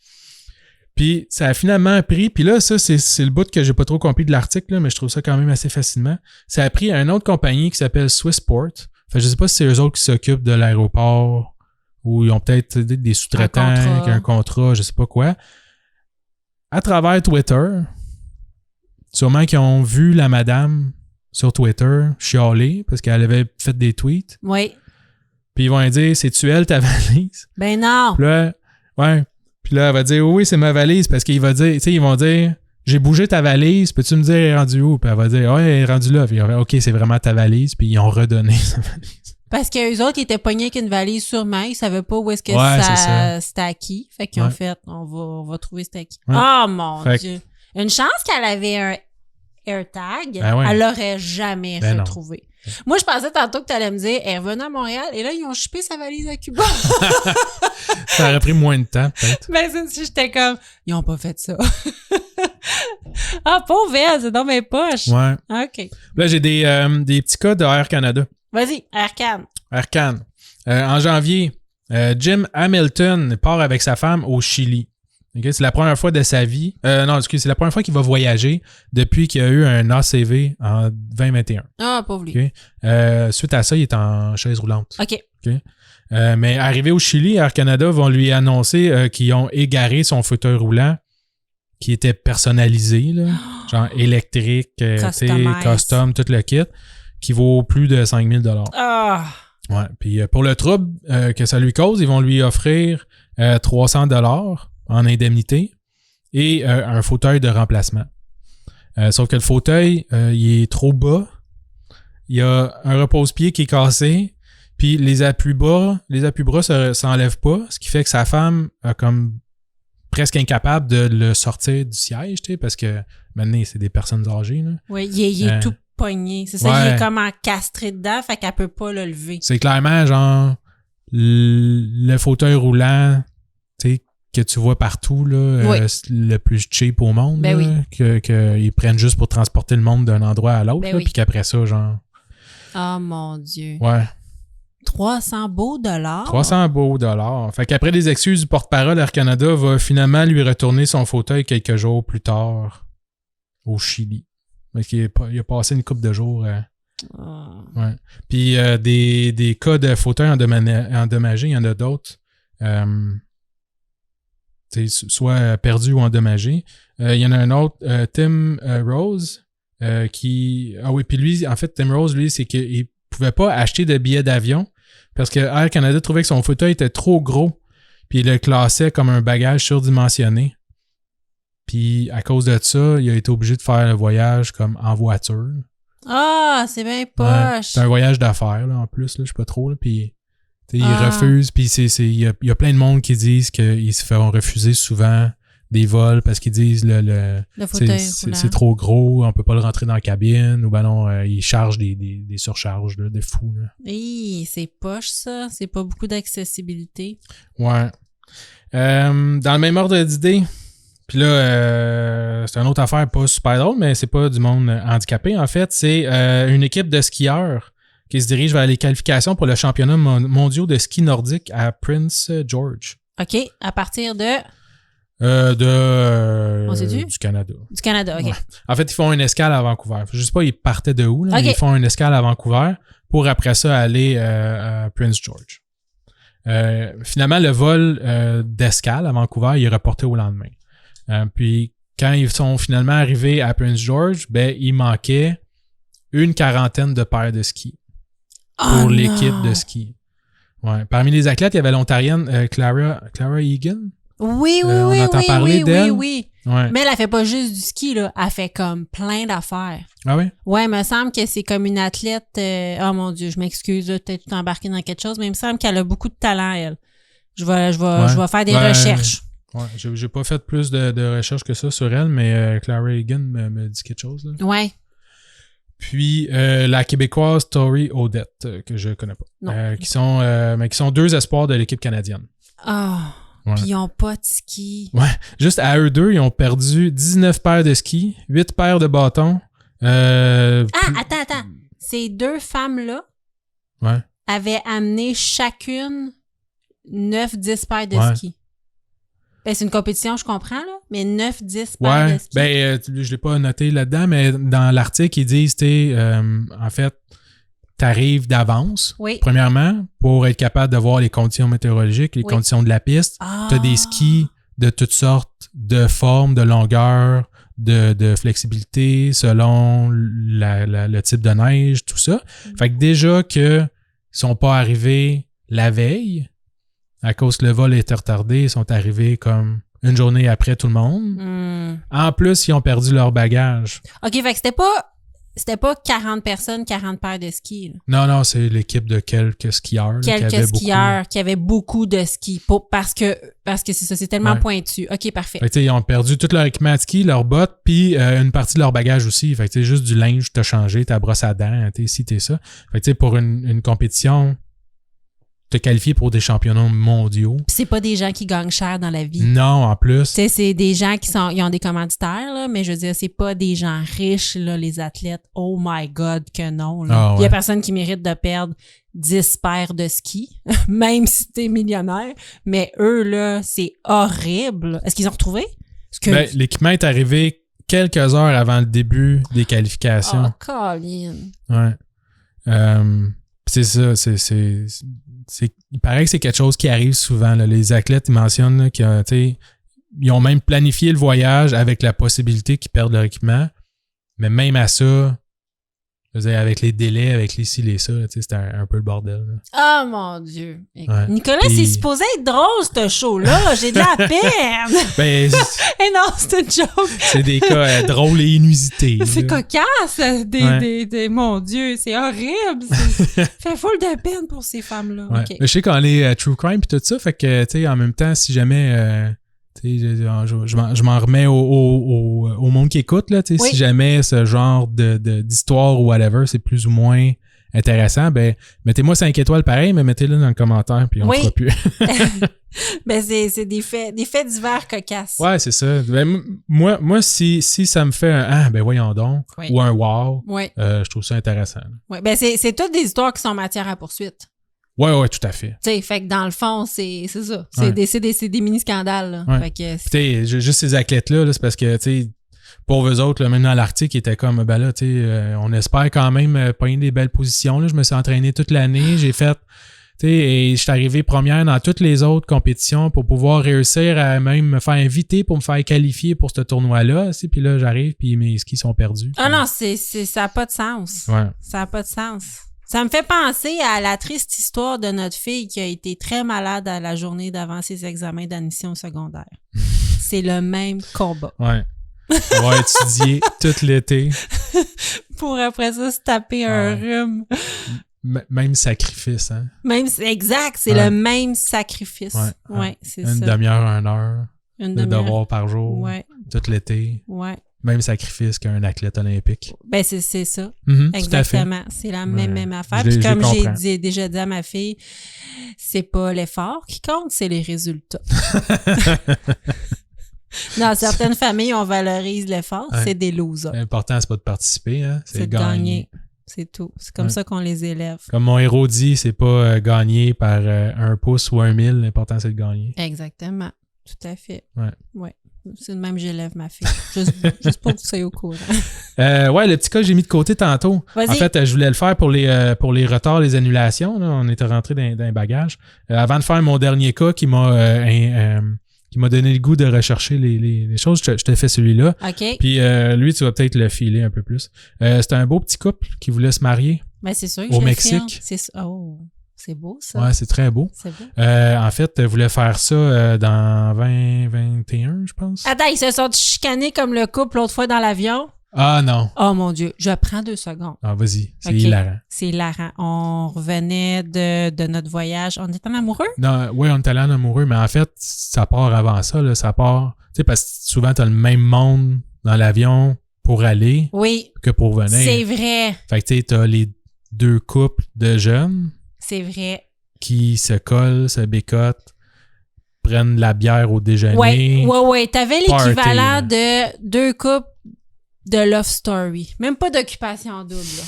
Puis ça a finalement pris, puis là, ça, c'est le bout que j'ai pas trop compris de l'article, là, mais je trouve ça quand même assez fascinant. Ça a pris une autre compagnie qui s'appelle Swissport. Fait, je sais pas si c'est eux autres qui s'occupent de l'aéroport ou ils ont peut-être des sous-traitants qui ont un contrat, je sais pas quoi. À travers Twitter, sûrement qu'ils ont vu la madame sur Twitter chialer parce qu'elle avait fait des tweets. Oui. Puis ils vont lui dire, c'est-tu elle ta valise? Ben non. Puis là, ouais. Puis là, elle va dire, oui, c'est ma valise parce qu'ils vont dire, tu sais, ils vont dire, j'ai bougé ta valise, peux-tu me dire, elle est rendue où? Puis elle va dire, ouais, elle est rendue là. Puis ils vont dire, OK, c'est vraiment ta valise. Puis ils ont redonné sa valise. Parce qu'eux autres, ils étaient pognés avec une valise sûrement. Ils savaient pas où est-ce que c'était acquis. Fait qu'ils ont fait, on va trouver c'était acquis. Ouais. Oh mon Dieu. Une chance qu'elle avait un AirTag, elle l'aurait jamais retrouvé. Non. Moi, je pensais tantôt que tu allais me dire, elle est revenue à Montréal et là, ils ont chipé sa valise à Cuba. Ça aurait pris moins de temps, peut-être. Ben, j'étais comme, ils ont pas fait ça. Ah, pauvre elle, c'est dans mes poches. Ouais. OK. Là, j'ai des petits cas de Air Canada. Vas-y, Air Can. Air Can. En janvier, Jim Hamilton part avec sa femme au Chili. Okay? C'est la première fois de sa vie. C'est la première fois qu'il va voyager depuis qu'il a eu un ACV en 2021. Ah, pauvre lui. Okay? Suite à ça, il est en chaise roulante. OK. Okay? Mais arrivé au Chili, Air Canada vont lui annoncer qu'ils ont égaré son fauteuil roulant qui était personnalisé, là, genre électrique, custom, tout le kit, qui vaut plus de 5 000 $. Ah! Ouais. Puis pour le trouble que ça lui cause, ils vont lui offrir 300 $ en indemnité et un fauteuil de remplacement. Sauf que le fauteuil, il est trop bas. Il y a un repose-pied qui est cassé. Puis les appuis-bras s'enlèvent pas, ce qui fait que sa femme a comme presque incapable de le sortir du siège, tu sais, parce que maintenant, c'est des personnes âgées. Là. Oui, il est tout pogné. C'est ça, ouais. il est comme encastré dedans, fait qu'elle peut pas le lever. C'est clairement genre le fauteuil roulant, tu sais, que tu vois partout, là, oui. Le plus cheap au monde, ben là, oui. qu'ils prennent juste pour transporter le monde d'un endroit à l'autre, ben là, oui. puis qu'après ça, genre... Oh mon Dieu. Ouais. 300 beaux dollars. 300 beaux dollars. Fait qu'après les excuses du porte-parole, Air Canada va finalement lui retourner son fauteuil quelques jours plus tard au Chili. Fait qu'il il a passé une couple de jours. Ouais. Puis des cas de fauteuils endommagés, il y en a d'autres. Soit perdus ou endommagés. Il y en a un autre, Tim Rose, qui... Ah oui, puis lui, en fait, Tim Rose, lui, c'est qu'il pouvait pas acheter de billets d'avion parce que Air Canada trouvait que son fauteuil était trop gros puis il le classait comme un bagage surdimensionné. Puis à cause de ça, il a été obligé de faire le voyage comme en voiture. Ah, c'est bien poche! Ouais, c'est un voyage d'affaires, là, en plus, là, je sais pas trop, là, puis il refuse, puis il y a plein de monde qui disent qu'ils se feront refuser souvent des vols parce qu'ils disent le fauteuil c'est trop gros, on peut pas le rentrer dans la cabine, ou ben non, ils chargent des surcharges là, de fou. Là. Hi, c'est poche ça, c'est pas beaucoup d'accessibilité. Ouais. Dans le même ordre d'idée, puis là, c'est une autre affaire pas super drôle, mais c'est pas du monde handicapé en fait, c'est une équipe de skieurs qui se dirige vers les qualifications pour le championnat mondial de ski nordique à Prince George. OK, à partir de... du Canada. Du Canada, OK. Ouais. En fait, ils font une escale à Vancouver. Je sais pas, ils partaient de où, là, okay. Mais ils font une escale à Vancouver pour après ça aller à Prince George. Finalement, le vol d'escale à Vancouver, il est reporté au lendemain. Puis, quand ils sont finalement arrivés à Prince George, ben, il manquait une quarantaine de paires de skis pour l'équipe de ski. Ouais. Parmi les athlètes, il y avait l'Ontarienne Clara Egan. Oui, on entend parler d'elle. Oui. Ouais. Mais elle fait pas juste du ski, là. Elle fait comme plein d'affaires. Ah oui? Ouais, il me semble que c'est comme une athlète... Oh mon Dieu, je m'excuse, peut-être tout embarqué dans quelque chose, mais il me semble qu'elle a beaucoup de talent, elle. Je vais faire des recherches. Ouais, j'ai pas fait plus de recherches que ça sur elle, mais Clara Egan me dit quelque chose. Là. Ouais. Puis la Québécoise Tori Odette, que je connais pas. Qui sont deux espoirs de l'équippe canadienne. Ah... Ouais. Puis ils n'ont pas de ski. Ouais. Juste à eux deux, ils ont perdu 19 paires de skis, 8 paires de bâtons. Attends. Ces deux femmes-là avaient amené chacune 9-10 paires de skis. Ben, c'est une compétition, je comprends, là, mais 9-10 paires de skis. Ben, je l'ai pas noté là-dedans, mais dans l'article, ils disent, en fait, t'arrives d'avance, premièrement, pour être capable de voir les conditions météorologiques, les conditions de la piste. T'as des skis de toutes sortes, de formes, de longueur, de flexibilité, selon le type de neige, tout ça. Fait que déjà qu'ils sont pas arrivés la veille, à cause que le vol était retardé, ils sont arrivés comme une journée après tout le monde. En plus, ils ont perdu leur bagage. OK, fait que c'était pas 40 personnes, 40 paires de skis. Là. Non, c'est l'équipe de quelques skieurs. Qui avaient beaucoup de skis. Parce que c'est ça, c'est tellement pointu. OK, parfait. Fait que, ils ont perdu tout leur équipement de ski, leurs bottes, puis une partie de leur bagage aussi. Fait que juste du linge, t'as changé, ta brosse à dents, t'es ci, t'es ça. Fait que pour une compétition, te qualifier pour des championnats mondiaux. Puis c'est pas des gens qui gagnent cher dans la vie. Non, en plus. Tu sais, c'est des gens ils ont des commanditaires, là, mais je veux dire, c'est pas des gens riches, là, les athlètes. Oh my God, que non. Là. Il y a personne qui mérite de perdre 10 paires de ski, même si t'es millionnaire. Mais eux, là, c'est horrible. Est-ce qu'ils ont retrouvé? L'équipement est arrivé quelques heures avant le début des qualifications. Oh, Colin. Ouais. C'est ça, il paraît que c'est quelque chose qui arrive souvent. Là. Les athlètes, ils mentionnent là, ils ont même planifié le voyage avec la possibilité qu'ils perdent leur équipement. Mais même à ça, je veux dire, avec les délais, avec les ci, les ça, c'était un peu le bordel. Là. Oh mon Dieu! Ouais. Nicolas, c'est supposé être drôle, ce show-là. J'ai de la peine! Non, c'est une joke! C'est des cas drôles et inusités. C'est cocasse! Mon Dieu, c'est horrible! Ça fait full de peine pour ces femmes-là. Ouais. Okay. Je sais qu'on est True Crime et tout ça, fait que, tu sais, en même temps, si jamais... je m'en remets au monde qui écoute, là, oui. Si jamais ce genre d'histoire ou whatever, c'est plus ou moins intéressant, ben mettez-moi 5 étoiles pareil, mais mettez-le dans le commentaire, puis on ne fera plus. Ben c'est des faits divers cocasses. Ouais, c'est ça. Ben, moi si ça me fait un « Ah, ben voyons donc ou un « Wow je trouve ça intéressant. Oui, ben c'est toutes des histoires qui sont matière à poursuite. Ouais, tout à fait. Tu sais, fait que dans le fond, c'est ça. C'est des mini-scandales. Là. Fait que tu sais, juste ces athlètes-là, là, c'est parce que, tu sais, pour eux autres, là, même dans l'article, ils étaient comme, ben là, tu sais, on espère quand même pogner des belles positions. Là. Je me suis entraîné toute l'année. J'ai fait, tu sais, et je suis arrivé première dans toutes les autres compétitions pour pouvoir réussir à même me faire inviter pour me faire qualifier pour ce tournoi-là. Puis là, j'arrive, puis mes skis sont perdus. Ah non, ça n'a pas de sens. Ouais. Ça n'a pas de sens. Ça me fait penser à la triste histoire de notre fille qui a été très malade à la journée d'avant ses examens d'admission au secondaire. C'est le même combat. Ouais. On va étudier tout l'été. Pour après ça se taper un rhume. Même sacrifice, hein? Exact, c'est le même sacrifice. Ouais, c'est ça. Une demi-heure, 1 heure. De devoirs par jour. Ouais. Tout l'été. Ouais. Même sacrifice qu'un athlète olympique. Ben, c'est ça. Exactement. C'est la même affaire. Puis comme j'ai déjà dit à ma fille, c'est pas l'effort qui compte, c'est les résultats. Dans certaines familles, on valorise l'effort, c'est des losers. L'important, c'est pas de participer, hein? C'est de gagner. C'est tout. C'est comme ça qu'on les élève. Comme mon héros dit, c'est pas gagner par 1 pouce ou 1 000. L'important, c'est de gagner. Exactement. Tout à fait. Ouais. C'est de même que j'élève ma fille. Juste pour que tu sois au courant. Le petit cas que j'ai mis de côté tantôt. Vas-y. En fait, je voulais le faire pour les retards, les annulations. Là. On était rentré dans les bagages. Avant de faire mon dernier cas qui m'a donné le goût de rechercher les choses, je te fais celui-là. OK. Puis lui, tu vas peut-être le filer un peu plus. C'était un beau petit couple qui voulait se marier. Ben, c'est sûr que au Mexique. C'est beau, ça. Ouais, c'est très beau. C'est beau. En fait, elle voulait faire ça dans 2021, je pense. Attends, ils se sont chicanés comme le couple l'autre fois dans l'avion? Ah non. Oh mon Dieu, je prends 2 secondes. Ah, vas-y, c'est hilarant. C'est hilarant. On revenait de notre voyage. On était en amoureux? Non, oui, on était allé en amoureux, mais en fait, ça part avant ça. Là, ça part... Tu sais, parce que souvent, t'as le même monde dans l'avion pour aller que pour venir. C'est vrai. Fait que tu sais, t'as les 2 couples de jeunes. C'est vrai. Qui se collent, se bécotent, prennent la bière au déjeuner. Ouais. T'avais l'équivalent de 2 couples de Love Story. Même pas d'occupation double, là.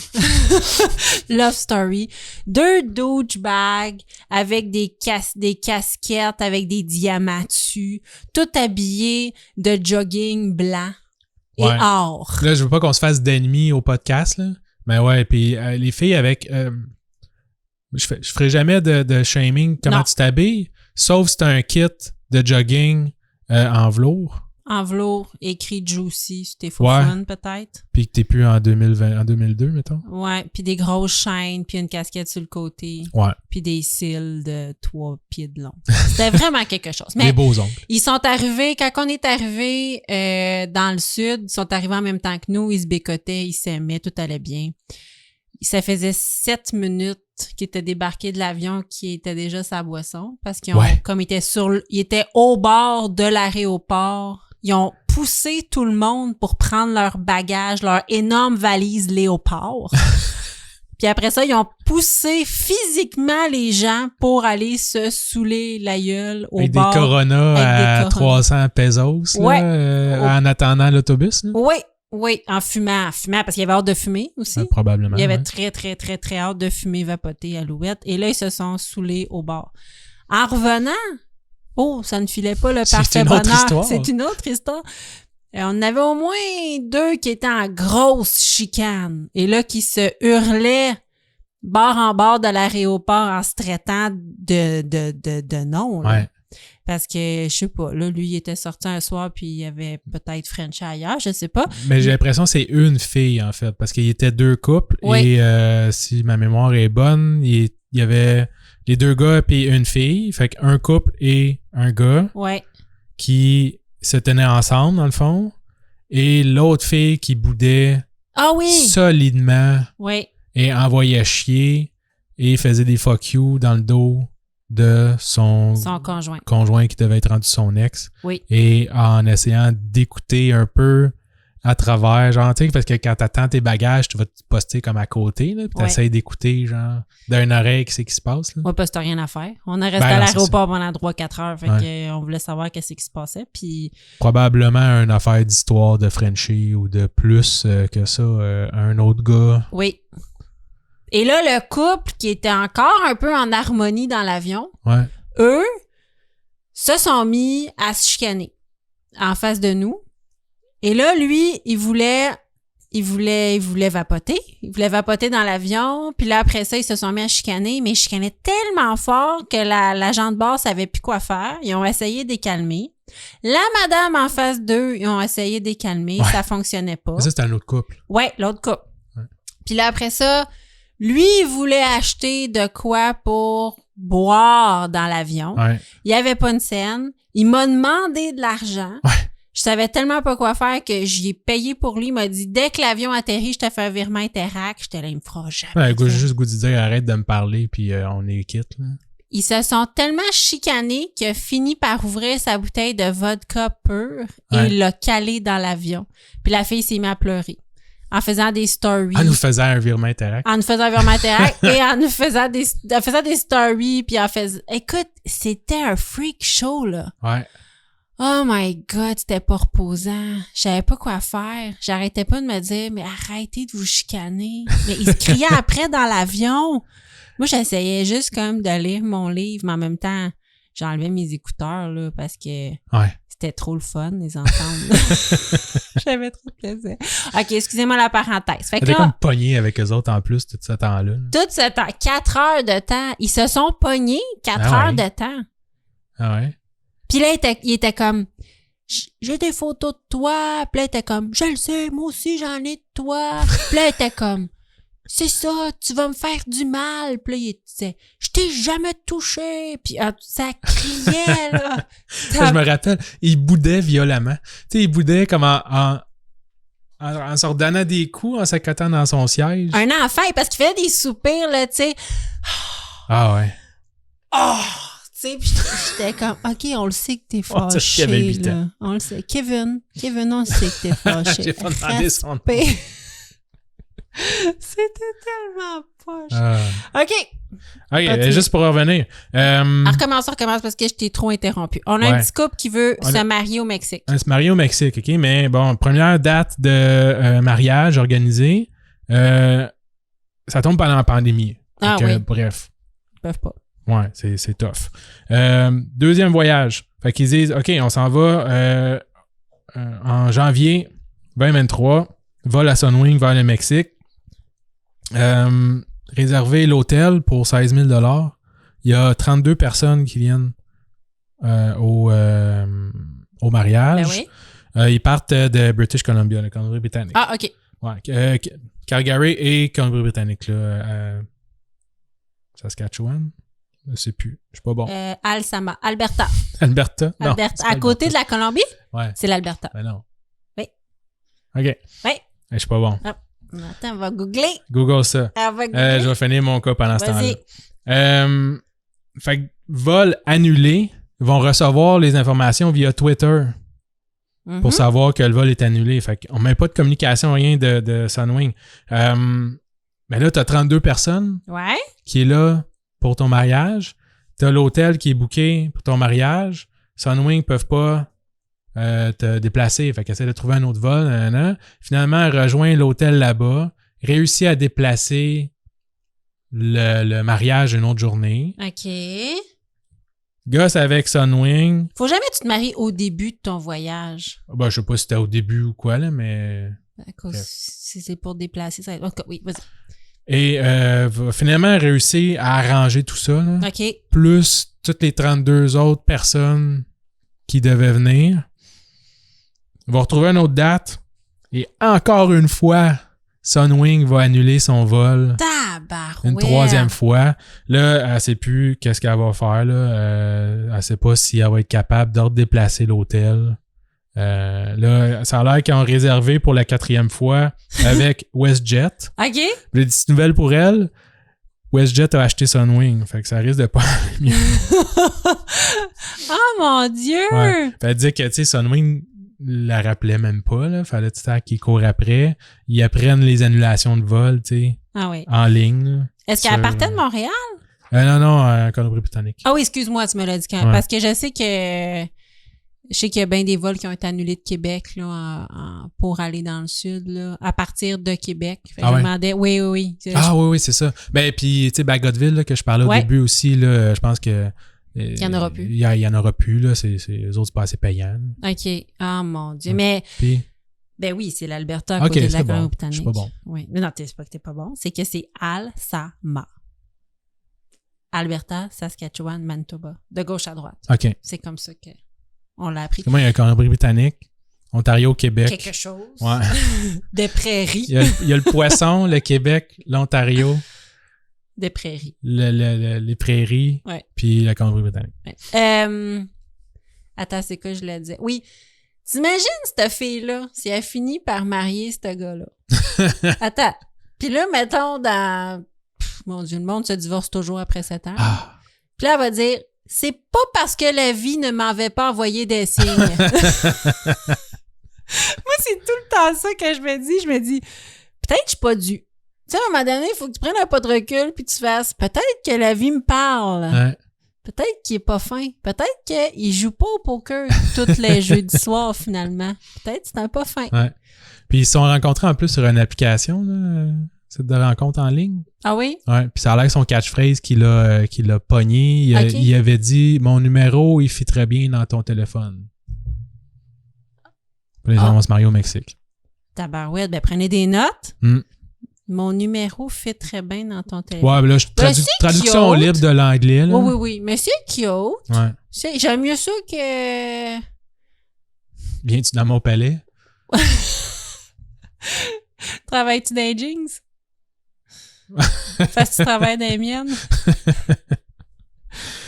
Love Story. 2 douchebags avec des casquettes, avec des diamants dessus, tout habillés de jogging blanc et or. Là, je veux pas qu'on se fasse d'ennemis au podcast, là. Mais ouais, puis les filles avec... je ferai jamais de shaming comment tu t'habilles, sauf si t'as un kit de jogging en velours. En velours, écrit Juicy, c'était faux fun peut-être. Puis que t'es plus en 2002, mettons. Ouais, puis des grosses chaînes, puis une casquette sur le côté. Ouais. Puis des cils de 3 pieds de long. C'était vraiment quelque chose. Mais des beaux ongles. Ils sont arrivés, quand on est arrivé dans le sud, ils sont arrivés en même temps que nous, ils se bécotaient, ils s'aimaient, tout allait bien. Ça faisait 7 minutes qu'ils étaient débarqués de l'avion, qui était déjà sa boisson, parce qu'ils ont, comme ils étaient au bord de l'aéroport, ils ont poussé tout le monde pour prendre leur bagage, leur énorme valise léopard. Puis après ça, ils ont poussé physiquement les gens pour aller se saouler la gueule au avec bar. des Corona avec à des Corona. 300 pesos, là, Ouais. en attendant l'autobus. Là. Oui, en fumant, parce qu'il y avait hâte de fumer aussi. Probablement. Il y avait ouais. très, très, très, très hâte de fumer, vapoter, alouette. Et là, ils se sont saoulés au bar. En revenant, ça ne filait pas le C'est parfait une autre bonheur. histoire. C'est une autre histoire. On avait au moins 2 qui étaient en grosse chicane. Et là, qui se hurlaient bord en bord de l'aéroport en se traitant de nom. Là. Ouais. Parce que, je sais pas, là, lui, il était sorti un soir puis il avait peut-être Frenché ailleurs, je sais pas. Mais j'ai l'impression que c'est une fille, en fait, parce qu'il y était 2 couples. Oui. Et si ma mémoire est bonne, il y avait les 2 gars puis une fille. Fait qu'un couple et un gars Ouais. qui se tenaient ensemble, dans le fond. Et l'autre fille qui boudait Ah oui! solidement Oui. et envoyait chier et faisait des fuck you dans le dos de son Conjoint. conjoint qui devait être rendu son ex. Oui. Et en essayant d'écouter un peu à travers, genre, tu sais, parce que quand t'attends tes bagages, tu vas te poster comme à côté, là, puis t'essayes d'écouter, genre, d'une oreille, qu'est-ce qui se passe, là. Moi, parce que t'as rien à faire. On a resté Ben à non, l'aéroport pendant 3-4 heures, fait Ouais. qu'on voulait savoir qu'est-ce qui se passait, puis... Probablement une affaire d'histoire de Frenchie ou de plus que ça, un autre gars. Oui. Et là, le couple qui était encore un peu en harmonie dans l'avion, Ouais. eux se sont mis à se chicaner en face de nous. Et là, lui, il voulait vapoter. Il voulait vapoter dans l'avion. Puis là, après ça, ils se sont mis à chicaner. Mais ils chicanaient tellement fort que l'agent de bord savait plus quoi faire. Ils ont essayé de les calmer. La madame en face d'eux, ils ont essayé de les calmer. Ouais. Ça fonctionnait pas. Mais ça, c'est un autre couple. Ouais, l'autre couple. Ouais. Puis là, après ça, lui, il voulait acheter de quoi pour boire dans l'avion. Ouais. Il n'y avait pas une scène. Il m'a demandé de l'argent. Ouais. Je savais tellement pas quoi faire que j'y ai payé pour lui. Il m'a dit, dès que l'avion atterrit, je te fais un virement Interac. J'étais là, il me fera jamais. Ouais, ça. j'ai juste goût de dire arrête de me parler, puis on est quitte, là. Ils se sont tellement chicanés qu'il a fini par ouvrir sa bouteille de vodka pur et Ouais. l'a calé dans l'avion. Puis la fille s'est mise à pleurer en faisant des stories. En nous faisant un virement Interac. En nous faisant un virement Interac et en nous faisant des stories. Puis en faisant... Écoute, c'était un freak show, là. Ouais. Oh my God, c'était pas reposant. Je savais pas quoi faire. J'arrêtais pas de me dire, mais arrêtez de vous chicaner. Mais ils se criaient après dans l'avion. Moi, j'essayais juste comme de lire mon livre, mais en même temps, j'enlevais mes écouteurs, là, parce que Ouais. c'était trop le fun, les entendre. J'avais trop de plaisir. OK, excusez-moi la parenthèse. Fait que T'es là, comme pogné avec eux autres en plus tout ce temps-là. tout ce temps, 4 heures de temps, ils se sont pognés 4 Ah heures ouais. de temps. Ah ouais? Puis là, il était comme, j'ai des photos de toi. Puis là, il était comme, je le sais, moi aussi, j'en ai de toi. Puis là, il était comme, c'est ça, tu vas me faire du mal. Puis là, il disait, je t'ai jamais touché. Puis ça criait, là. Je me rappelle, il boudait violemment. Tu sais, il boudait comme en se redonnant des coups, en s'accotant dans son siège. Un enfant, parce qu'il faisait des soupirs, là, tu sais. Ah ouais. Oh! Tu sais, puis j'étais comme, OK, on le sait que t'es On sait qu'il fâché, avait 8 là. ans. On le sait. Kevin, on sait que t'es fâché. J'ai pas demandé son nom. Respect. C'était tellement poche. Ah. OK. OK, Continue. juste pour revenir. On recommence parce que je t'ai trop interrompu. On a un Ouais. petit couple qui veut On se a- marier au Mexique. On se marie au Mexique, OK? Mais bon, première date de mariage organisée, ça tombe pendant la pandémie. Ah Fait que, oui. Bref. Ils peuvent pas. Ouais, c'est tough. Deuxième voyage. Fait qu'ils disent, OK, on s'en va en janvier 2023, vol à Sunwing vers le Mexique. Réserver l'hôtel pour 16 000 $. Il y a 32 personnes qui viennent au mariage. Ben oui. Ils partent de British Columbia, la Colombie-Britannique. Ah, OK. Ouais, Calgary et Colombie-Britannique, là, Saskatchewan. Je sais plus. Je suis pas bon. Alberta. Alberta? Non. Alberta. c'est pas À côté Alberta. de la Colombie, Ouais. c'est l'Alberta. Ben non. Oui. OK. Oui. Je suis pas bon. Attends, on va googler. Google ça. On va googler. Je vais finir mon cas pendant ce Vas-y. temps-là. Fait que vol annulé, ils vont recevoir les informations via Twitter Mhm. pour savoir que le vol est annulé. Fait qu'on met pas de communication, rien de Sunwing. Mais là, t'as 32 personnes Ouais. qui est là pour ton mariage. T'as l'hôtel qui est booké pour ton mariage. Sunwing peuvent pas te déplacer. Fait qu'elle essaie de trouver un autre vol. Nanana. Finalement, elle rejoint l'hôtel là-bas. Réussit à déplacer le mariage une autre journée. OK. Gosse avec Sunwing. Faut jamais que tu te maries au début de ton voyage. Ben, je sais pas si c'était au début ou quoi, là, mais... À cause, si c'est pour déplacer, ça... Okay, oui, vas-y. Et va finalement réussir à arranger tout ça, là. OK. Plus toutes les 32 autres personnes qui devaient venir. On va retrouver une autre date. Et encore une fois, Sunwing va annuler son vol. Tabarouette. Une troisième fois. Là, elle sait plus qu'est-ce qu'elle va faire. Là. Elle sait pas si elle va être capable de redéplacer l'hôtel. Là, ça a l'air qu'ils ont réservé pour la 4e fois avec WestJet. OK. Les petites nouvelles pour elle. WestJet a acheté Sunwing. Fait que ça risque de pas aller mieux. Oh mon Dieu! Ouais. Fait dire que, tu sais, Sunwing la rappelait même pas, là. Fallait tout le temps qu'ils courent après. Ils apprennent les annulations de vol, tu sais, Ah oui. en ligne. Là. Est-ce qu'elle partait de Montréal? Non, Colombie-Britannique. Ah oui, excuse-moi, tu me l'as dit quand même. Ouais. Parce que je sais qu'il y a bien des vols qui ont été annulés de Québec là, pour aller dans le sud, là, à partir de Québec. Fait que je me demandais, oui. Oui, c'est ça. Ben, puis, tu sais, Bagotville, là, que je parlais au début aussi, là, je pense que... il n'y en aura plus. Il y en aura plus, là. Eux autres, c'est pas assez payant. Là. OK. Ah, mon Dieu. Ouais. Mais, Puis, ben oui, c'est l'Alberta à côté de la Colombie-Britannique. Je suis pas bon. Oui. Mais non, c'est pas que t'es pas bon. C'est que c'est Alsama. Alberta, Saskatchewan, Manitoba. De gauche à droite. OK. C'est comme ça que on l'a appris. Moi, il y a Colombie-Britannique, Ontario, Québec. Quelque chose. Ouais. Des prairies. Il y a le poisson, le Québec, l'Ontario. Des prairies. Les prairies, Ouais. puis la Colombie-Britannique. Ouais. Attends, c'est quoi je l'ai dit? Oui. T'imagines cette fille-là, si elle finit par marier ce gars-là? Attends. Puis là, mettons dans... mon Dieu, le monde se divorce toujours après 7 ans. Ah. Puis là, elle va dire, c'est pas parce que la vie ne m'avait pas envoyé des signes. Moi, c'est tout le temps ça que je me dis, peut-être que je suis pas due. Tu sais, à un moment donné, il faut que tu prennes un pas de recul puis tu fasses, peut-être que la vie me parle. Ouais. Peut-être qu'il est pas fin. Peut-être qu'il joue pas au poker tous les jeudis soirs, finalement. Peut-être que c'est un pas fin. Ouais. Puis ils se sont rencontrés en plus sur une application, là, site de rencontre en ligne. Ah oui? Ouais. Puis ça a l'air que son catchphrase qu'il a pogné. Okay. Il avait dit « Mon numéro, il fit très bien dans ton téléphone. » Puis les gens vont se marier au Mexique. Tabarouette, ben prenez des notes. Mm. Mon numéro fit très bien dans ton téléphone. Ouais, ben là, traduction cute. libre de l'anglais. Là. Oui. Mais c'est cute. Ouais. J'aime mieux ça que... Viens-tu dans mon palais? Travailles-tu dans les jeans? Parce que tu travailles dans les miennes?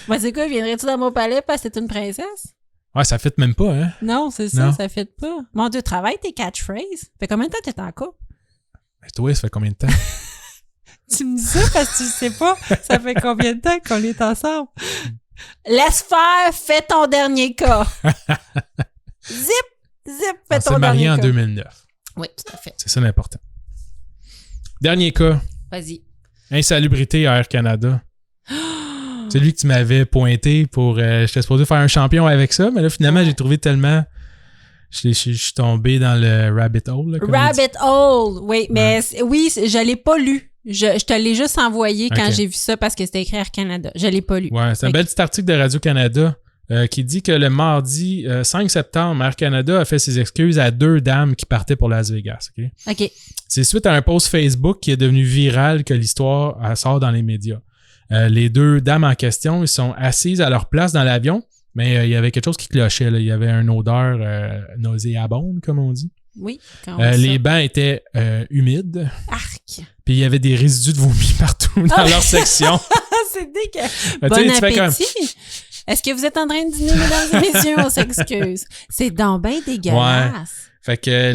Ben c'est quoi, viendrais-tu dans mon palais parce que t'es une princesse? Ouais, ça fit même pas, hein? Non, c'est ça, Non. ça fit pas. Mon Dieu, travaille tes catchphrases. Fait combien de temps t'es en couple? Ben, toi, ça fait combien de temps? Tu me dis ça parce que tu sais pas, ça fait combien de temps qu'on est ensemble? Laisse faire, fais ton dernier cas. Zip, fais On ton s'est marié dernier en cas. 2009. Oui, tout à fait. C'est ça l'important. Dernier cas, Vas-y. insalubrité à Air Canada. C'est lui que tu m'avais pointé pour... j'étais supposé faire un champion avec ça, mais là, finalement, j'ai trouvé tellement... Je suis tombé dans le rabbit hole. Là, comme on dit. Rabbit hole, oui, mais oui, je l'ai pas lu. Je te l'ai juste envoyé quand Ok. j'ai vu ça parce que c'était écrit Air Canada. Je l'ai pas lu. Ouais, c'est un Fait bel petit article de Radio-Canada qui dit que le mardi 5 septembre, Air Canada a fait ses excuses à 2 dames qui partaient pour Las Vegas. OK? OK. C'est suite à un post Facebook qui est devenu viral que l'histoire sort dans les médias. Les 2 dames en question, ils sont assises à leur place dans l'avion, mais il y avait quelque chose qui clochait. Là. Il y avait une odeur nauséabonde, comme on dit. Oui. Les bancs étaient humides, Arc. puis il y avait des résidus de vomi partout dans leur section. C'est dégueu. Ben, Bon tu sais, tu fais comme- appétit. Est-ce que vous êtes en train de dîner, mesdames et messieurs? On s'excuse. C'est donc bien dégueulasse. Fait que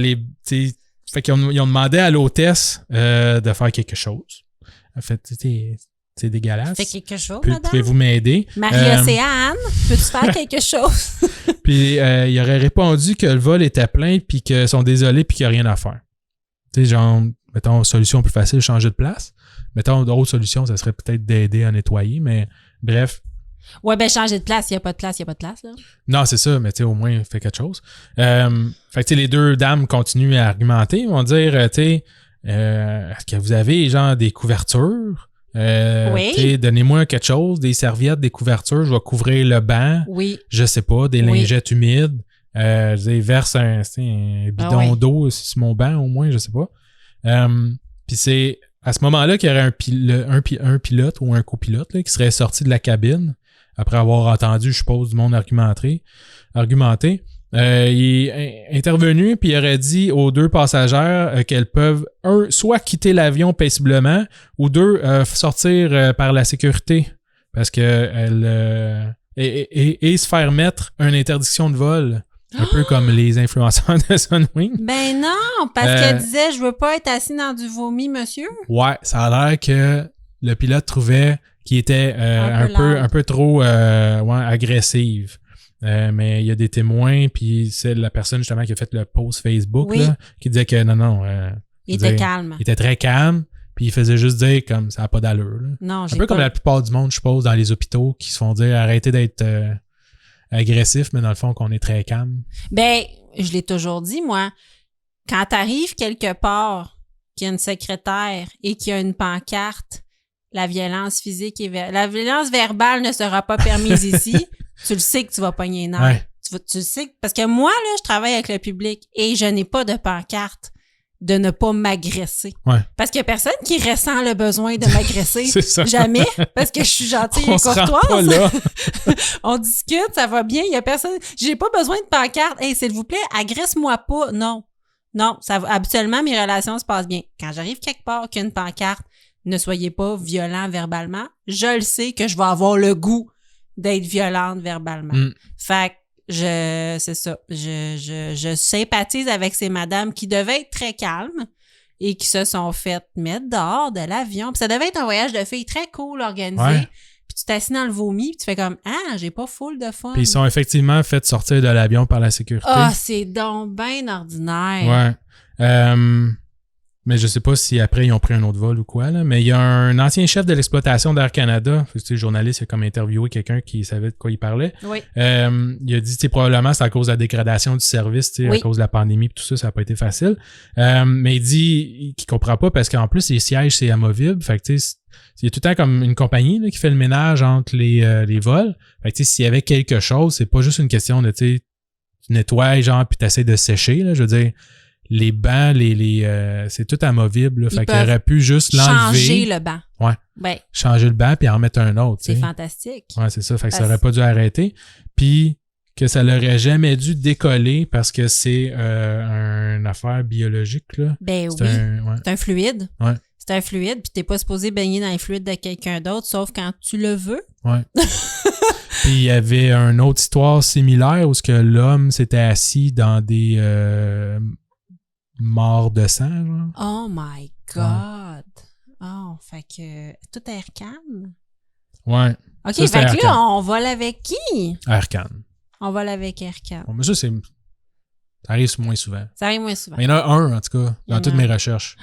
fait qu'ils ont demandé à l'hôtesse de faire quelque chose. En fait, c'est dégueulasse. Fait quelque chose, madame? Pouvez-vous m'aider? Marie-Océane, peux-tu faire quelque chose? Puis il aurait répondu que le vol était plein puis qu'ils sont désolés puis qu'il n'y a rien à faire. Tu sais, genre, mettons, solution plus facile, changer de place. Mettons, d'autres solutions, ça serait peut-être d'aider à nettoyer, mais bref. Ouais, ben changer de place. Il n'y a pas de place, là. Non, c'est ça, mais tu sais, au moins, fait quelque chose. Fait que tu sais, les deux dames continuent à argumenter. Ils vont dire, tu sais, est-ce que vous avez, genre, des couvertures? Oui. Tu sais, donnez-moi quelque chose, des serviettes, des couvertures, je vais couvrir le banc. Oui. Je sais pas, des lingettes humides. Je verse un bidon d'eau sur mon banc, au moins, je sais pas. Puis c'est à ce moment-là qu'il y aurait un pilote ou un copilote là, qui serait sorti de la cabine après avoir entendu, je suppose, du monde argumenter. Il est intervenu puis il aurait dit aux deux passagères qu'elles peuvent, soit quitter l'avion paisiblement ou deux, sortir par la sécurité parce que et se faire mettre une interdiction de vol. Un peu comme les influenceurs de Sunwing. Ben non, parce qu'elle disait « Je veux pas être assis dans du vomi, monsieur. » Ouais, ça a l'air que le pilote trouvait qu'il était un peu trop agressive. Mais il y a des témoins, puis c'est la personne justement qui a fait le post Facebook là, qui disait que non. Il était calme. Il était très calme, puis il faisait juste dire comme ça n'a pas d'allure. Là. Non, un peu comme la plupart du monde, je suppose, dans les hôpitaux, qui se font dire arrêtez d'être agressif, mais dans le fond, qu'on est très calme. Ben, je l'ai toujours dit, moi. Quand t'arrives quelque part, qu'il y a une secrétaire et qu'il y a une pancarte, la violence physique et la violence verbale ne sera pas permise ici, tu le sais que tu vas pogner une heure. Ouais. Tu le sais. Parce que moi, là, je travaille avec le public et je n'ai pas de pancarte de ne pas m'agresser. Ouais. Parce qu'il y a personne qui ressent le besoin de m'agresser. C'est ça. Jamais. Parce que je suis gentille et courtoise. On discute, ça va bien. Il y a personne. J'ai pas besoin de pancarte. Hey, s'il vous plaît, agresse-moi pas. Non. Non. Habituellement, mes relations se passent bien. Quand j'arrive quelque part qu'il y a une pancarte, ne soyez pas violent verbalement. Je le sais que je vais avoir le goût d'être violente verbalement. Fait que c'est ça. Je sympathise avec ces madames qui devaient être très calmes et qui se sont faites mettre dehors de l'avion. Puis ça devait être un voyage de filles très cool organisé. Ouais. Puis tu t'assis dans le vomi, puis tu fais comme « Ah, j'ai pas full de fun. » Puis ils sont effectivement fait sortir de l'avion par la sécurité. Ah, c'est donc bien ordinaire. Ouais. Mais je sais pas si après ils ont pris un autre vol ou quoi, là. Mais il y a un ancien chef de l'exploitation d'Air Canada, le journaliste, il a comme interviewé quelqu'un qui savait de quoi il parlait. Oui. Il a dit, probablement c'est à cause de la dégradation du service, à cause de la pandémie et tout ça, ça n'a pas été facile. Mais il dit qu'il comprend pas parce qu'en plus, les sièges, c'est amovible. Fait que, il y a tout le temps comme une compagnie là, qui fait le ménage entre les vols. Fait que, s'il y avait quelque chose, c'est pas juste une question de, tu nettoies, genre, puis t'essaies de sécher, là. Je veux dire, les bancs, c'est tout amovible. Là, fait qu'il aurait pu juste l'enlever. Changer le banc. Ouais. Ben, changer le banc puis en remettre un autre. C'est fantastique. Ouais, c'est ça. Fait que ça aurait pas dû arrêter. Puis que ça l'aurait jamais dû décoller parce que c'est une affaire biologique. Là. Ben c'est oui. C'est un fluide. Ouais. C'est un fluide, puis t'es pas supposé baigner dans les fluides de quelqu'un d'autre, sauf quand tu le veux. Ouais. Puis il y avait une autre histoire similaire où ce que l'homme s'était assis dans des morts de sang. Genre. Oh my God! Ouais. Oh, fait que tout Air Canada? Ouais. OK, ça, fait que là, on vole avec qui? Air Canada. On vole avec Air Canada. Bon, mais ça, ça arrive moins souvent. Ça arrive moins souvent. Mais il y en a un, en tout cas, dans toutes mes recherches.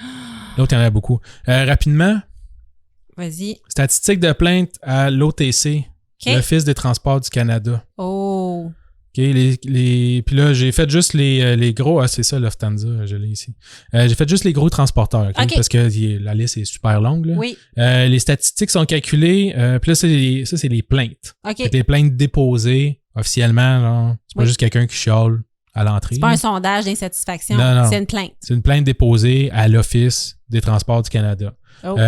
L'autre, il y en a beaucoup. Rapidement. Vas-y. Statistiques de plainte à l'OTC, l'Office des transports du Canada. Oh! OK, puis là, j'ai fait juste les gros... Ah, c'est ça, Lufthansa, je l'ai ici. J'ai fait juste les gros transporteurs, okay? Parce que la liste est super longue. Là. Oui. Les statistiques sont calculées. Puis là, c'est les plaintes. OK. Les plaintes déposées officiellement. C'est pas juste quelqu'un qui chiale à l'entrée. C'est pas un sondage d'insatisfaction. Non. C'est une plainte. C'est une plainte déposée à l'Office des transports du Canada. Oh.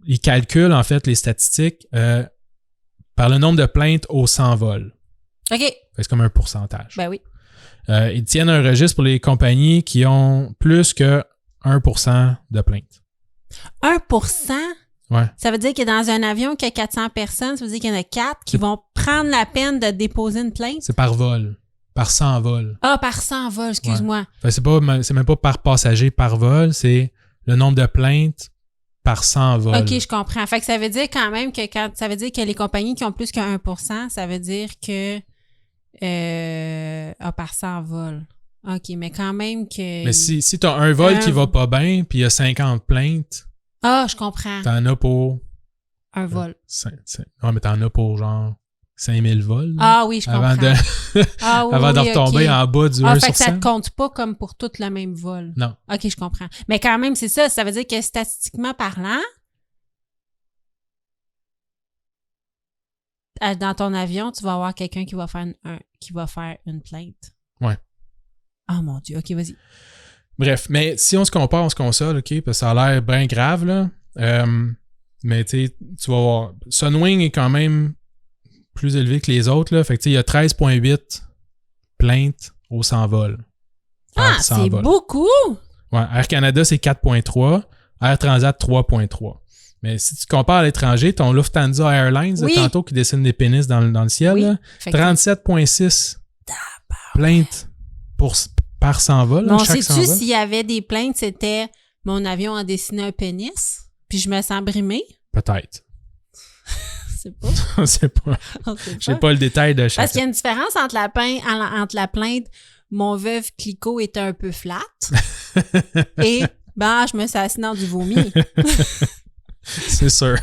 Ils calculent, en fait, les statistiques par le nombre de plaintes au 100 vols. OK. C'est comme un pourcentage. Ben oui. Ils tiennent un registre pour les compagnies qui ont plus que 1% de plaintes. 1%? Ouais. Ça veut dire que dans un avion qui a 400 personnes, ça veut dire qu'il y en a 4 qui vont prendre la peine de déposer une plainte? C'est par vol. Par 100 vols. Ah, par 100 vols, excuse-moi. Ouais. C'est même pas par passager par vol, c'est le nombre de plaintes par 100 vols. OK, je comprends. Fait que ça veut dire quand même que ça veut dire que les compagnies qui ont plus que 1%, ça veut dire que par 100 vols. OK, mais quand même que... Mais si tu as un vol qui va pas bien puis il y a 50 plaintes, Ah, je comprends. T'en as pour... Un vol. Ouais, mais t'en as pour genre 5000 vols. Ah oui, je comprends. Avant de retomber en bas du 1 fait sur que ça 100. te compte pas comme pour tout le même vol. Non. OK, je comprends. Mais quand même, c'est ça. Ça veut dire que statistiquement parlant, dans ton avion, tu vas avoir quelqu'un qui va faire une plainte. Ouais. Oh mon Dieu. OK, vas-y. Bref, mais si on se compare, on se console, OK, parce que ça a l'air bien grave, là. Mais tu vas voir, Sunwing est quand même plus élevé que les autres, là. Fait que il y a 13,8 plaintes au 100 vols. Ah, c'est beaucoup! Ouais, Air Canada, c'est 4,3. Air Transat, 3,3. Mais si tu compares à l'étranger, ton Lufthansa Airlines, Oui. tantôt qui dessine des pénis dans le ciel, Oui. là, 37,6 plaintes par 100 vols. Non, chaque 100 sais-tu vols. s'il y avait des plaintes, c'était mon avion a dessiné un pénis, puis je me sens brimée? Peut-être. C'est pas. Je sais pas. J'ai pas le détail de chaque. Parce qu'il y a une différence entre la plainte mon veuve Clicquot était un peu flat et je me suis assise dans du vomi. C'est sûr.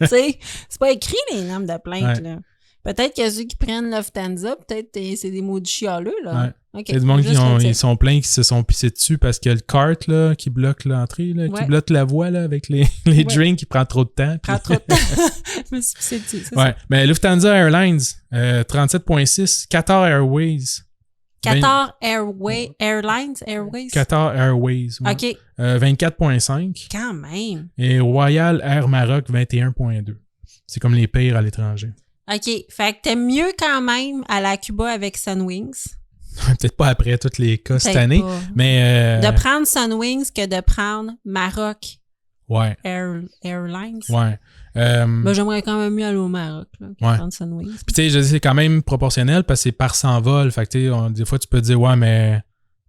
Tu sais, c'est pas écrit les normes de plainte, Ouais. là. Peut-être que ceux qui prennent Lufthansa, peut-être c'est des maudits chialeux, là. Ouais. Okay. Il y a du monde Juste ils sont pleins qui se sont pissés dessus parce qu'il y a le cart là, qui bloque l'entrée, là, qui bloque la voie là, avec les drinks qui prend trop de temps. Prend trop de temps. Je me suis pissé dessus. C'est ouais. Mais Lufthansa Airlines, 37,6. Qatar Airways. Qatar Airways. Qatar Airways. Ouais. OK. 24,5. Quand même. Et Royal Air Maroc, 21,2. C'est comme les pires à l'étranger. OK. Fait que t'aimes mieux quand même aller à Cuba avec Sunwings. Peut-être pas après tous les cas cette Peut-être année, pas. mais... De prendre Sunwings que de prendre Maroc Ouais. Airlines. Ouais. J'aimerais quand même mieux aller au Maroc que prendre Sunwings. Puis tu sais, je dis c'est quand même proportionnel parce que c'est par 100 vols. Fait que tu sais, des fois tu peux te dire, ouais, mais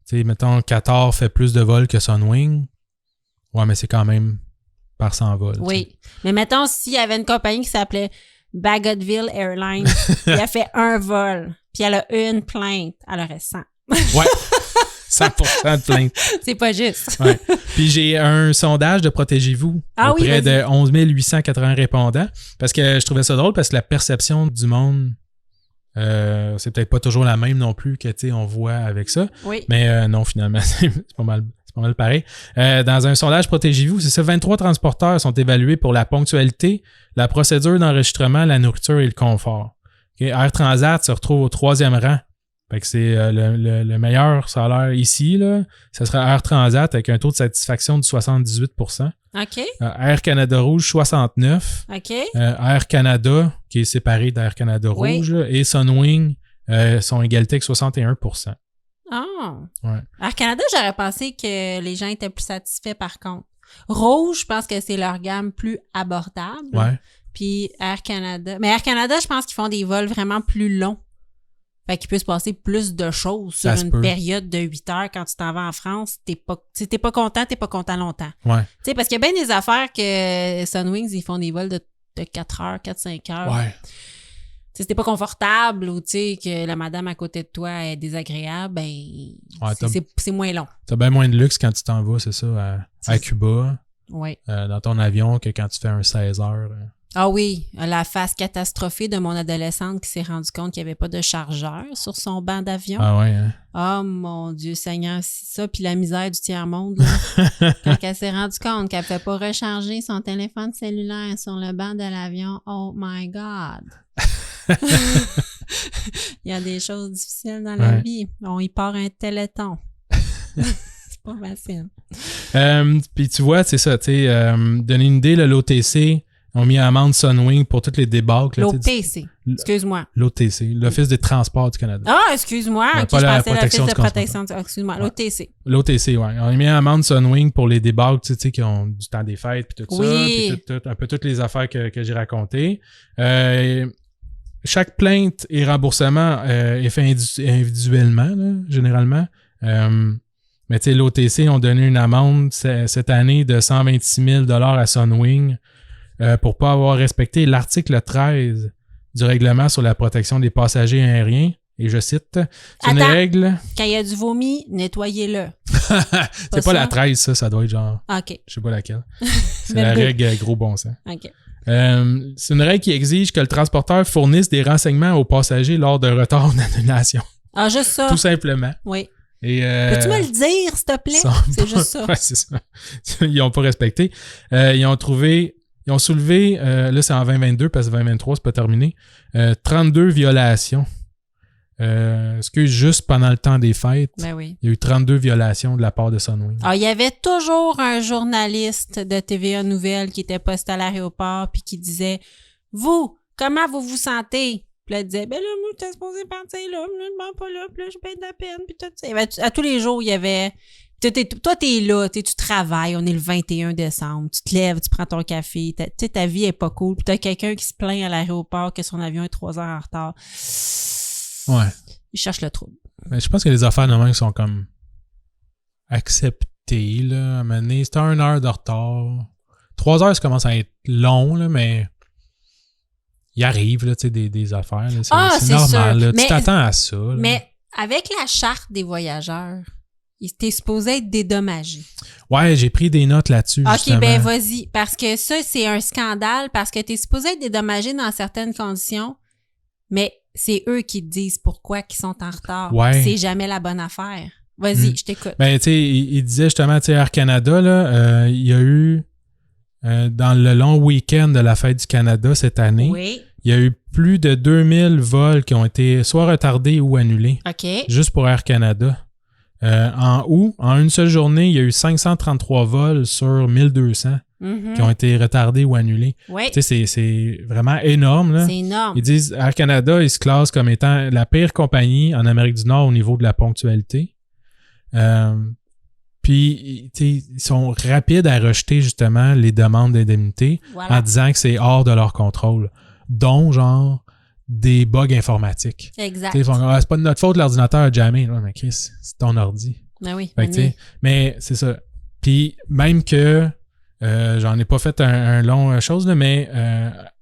tu sais, mettons, Qatar fait plus de vols que Sunwing. Ouais, mais c'est quand même par 100 vols. Oui. T'sais. Mais mettons, s'il y avait une compagnie qui s'appelait Bagotville Airlines, puis elle fait un vol, puis elle a une plainte, elle aurait 100. Ouais. 100% de plainte. C'est pas juste. Ouais. Puis j'ai un sondage de Protégez-vous auprès de 11 880 répondants parce que je trouvais ça drôle parce que la perception du monde, c'est peut-être pas toujours la même non plus que, tu sais, on voit avec ça. Oui. Mais non, finalement, c'est pas mal pareil. Dans un sondage Protégez-vous, c'est ça, 23 transporteurs sont évalués pour la ponctualité, la procédure d'enregistrement, la nourriture et le confort. Okay? Air Transat se retrouve au 3e rang. Fait que c'est le meilleur salaire ici, là. Ça serait Air Transat avec un taux de satisfaction de 78%. OK. Air Canada Rouge, 69%. OK. Air Canada, qui est séparé d'Air Canada Rouge, là, et Sunwing sont égalité avec 61%. Ah. Ouais. Air Canada, j'aurais pensé que les gens étaient plus satisfaits par contre. Rouge, je pense que c'est leur gamme plus abordable. Ouais. Puis Air Canada. Mais Air Canada, je pense qu'ils font des vols vraiment plus longs. Fait qu'il peut se passer plus de choses sur une période de 8 heures quand tu t'en vas en France. T'es pas content longtemps. Ouais. Tu sais, parce qu'il y a bien des affaires que Sunwings, ils font des vols de 4 heures, 4-5 heures. Ouais. Si t'es pas confortable ou tu sais que la madame à côté de toi est désagréable, ben c'est moins long. T'as bien moins de luxe quand tu t'en vas, c'est ça, à Cuba. Oui. Dans ton avion que quand tu fais un 16 heures. Ah oui, la face catastrophée de mon adolescente qui s'est rendue compte qu'il n'y avait pas de chargeur sur son banc d'avion. Ah ouais, hein? Oh mon Dieu Seigneur, c'est ça, puis la misère du tiers-monde, là. Quand elle s'est rendue compte qu'elle ne pouvait pas recharger son téléphone cellulaire sur le banc de l'avion, oh my God! Il y a des choses difficiles dans la vie. On y part un téléthon. C'est pas facile. Puis tu vois, c'est ça, tu sais, donner une idée, l'OTC ont mis à amende Sunwing pour toutes les débâcles. L'OTC, excuse-moi. L'OTC, l'Office des transports du Canada. Ah, excuse-moi, ouais, je pensais l'Office de protection. Excuse-moi, ouais. L'OTC. L'OTC, oui. On a mis à amende Sunwing pour les débâcles, tu sais, qui ont du temps des fêtes, puis tout ça, puis un peu toutes les affaires que j'ai racontées. Chaque plainte et remboursement est fait individuellement, là, généralement. Mais tu sais, l'OTC ont donné une amende cette année de 126 000 $ à Sunwing pour pas avoir respecté l'article 13 du règlement sur la protection des passagers aériens et je cite, « C'est une Attends. règle... » Quand il y a du vomi, nettoyez-le. C'est pas la 13, ça doit être genre... OK. Je sais pas laquelle. C'est la règle gros bon sens. OK. C'est une règle qui exige que le transporteur fournisse des renseignements aux passagers lors d'un retard ou d'annulation. Ah, juste ça. Tout simplement. Oui. Et, Peux-tu me le dire, s'il te plaît? C'est juste ça. Ouais, c'est ça. Ils n'ont pas respecté. Ils ont soulevé, là c'est en 2022 parce que 2023 c'est pas terminé, 32 violations. Juste pendant le temps des fêtes, Ben oui. il y a eu 32 violations de la part de Sunwing. Alors, il y avait toujours un journaliste de TVA Nouvelles qui était posté à l'aéroport puis qui disait « Vous, comment vous vous sentez? » Puis là, il disait « Ben là, moi, j'étais supposé partir là, mais là, je m'en pas là, puis là, je paye de la peine, puis tout ça. » À tous les jours, il y avait... Toi, t'es là, tu travailles, on est le 21 décembre, tu te lèves, tu prends ton café, ta vie est pas cool, puis t'as quelqu'un qui se plaint à l'aéroport que son avion est 3 heures en retard. Ouais. Il cherche le trouble. Mais je pense que les affaires de même sont comme acceptées, là. À un moment donné, c'était 1 heure de retard. 3 heures, ça commence à être long, là, mais il arrive, là, tu sais, des affaires. Là. C'est normal, là. Tu t'attends à ça. Là. Mais avec la charte des voyageurs, t'es supposé être dédommagé. Ouais, j'ai pris des notes là-dessus, justement. OK, ben vas-y. Parce que ça, c'est un scandale parce que t'es supposé être dédommagé dans certaines conditions, mais c'est eux qui te disent pourquoi ils sont en retard. Ouais. C'est jamais la bonne affaire. Vas-y, je t'écoute. Ben, tu sais, il disait justement, tu sais, Air Canada, là, il y a eu, dans le long week-end de la Fête du Canada cette année, oui. Il y a eu plus de 2000 vols qui ont été soit retardés ou annulés. OK. Juste pour Air Canada. En août, en une seule journée, il y a eu 533 vols sur 1200 qui ont été retardés ou annulés. Oui. Tu sais, c'est vraiment énorme. Là. C'est énorme. Ils disent Air Canada, ils se classent comme étant la pire compagnie en Amérique du Nord au niveau de la ponctualité. Puis, ils sont rapides à rejeter justement les demandes d'indemnité en disant que c'est hors de leur contrôle. Dont, genre, des bugs informatiques. Exact. Ils font, c'est pas de notre faute, l'ordinateur a jammé. Ouais, mais Chris, c'est ton ordi. Ben oui. Mais c'est ça. Puis, même que j'en ai pas fait un long chose, là, mais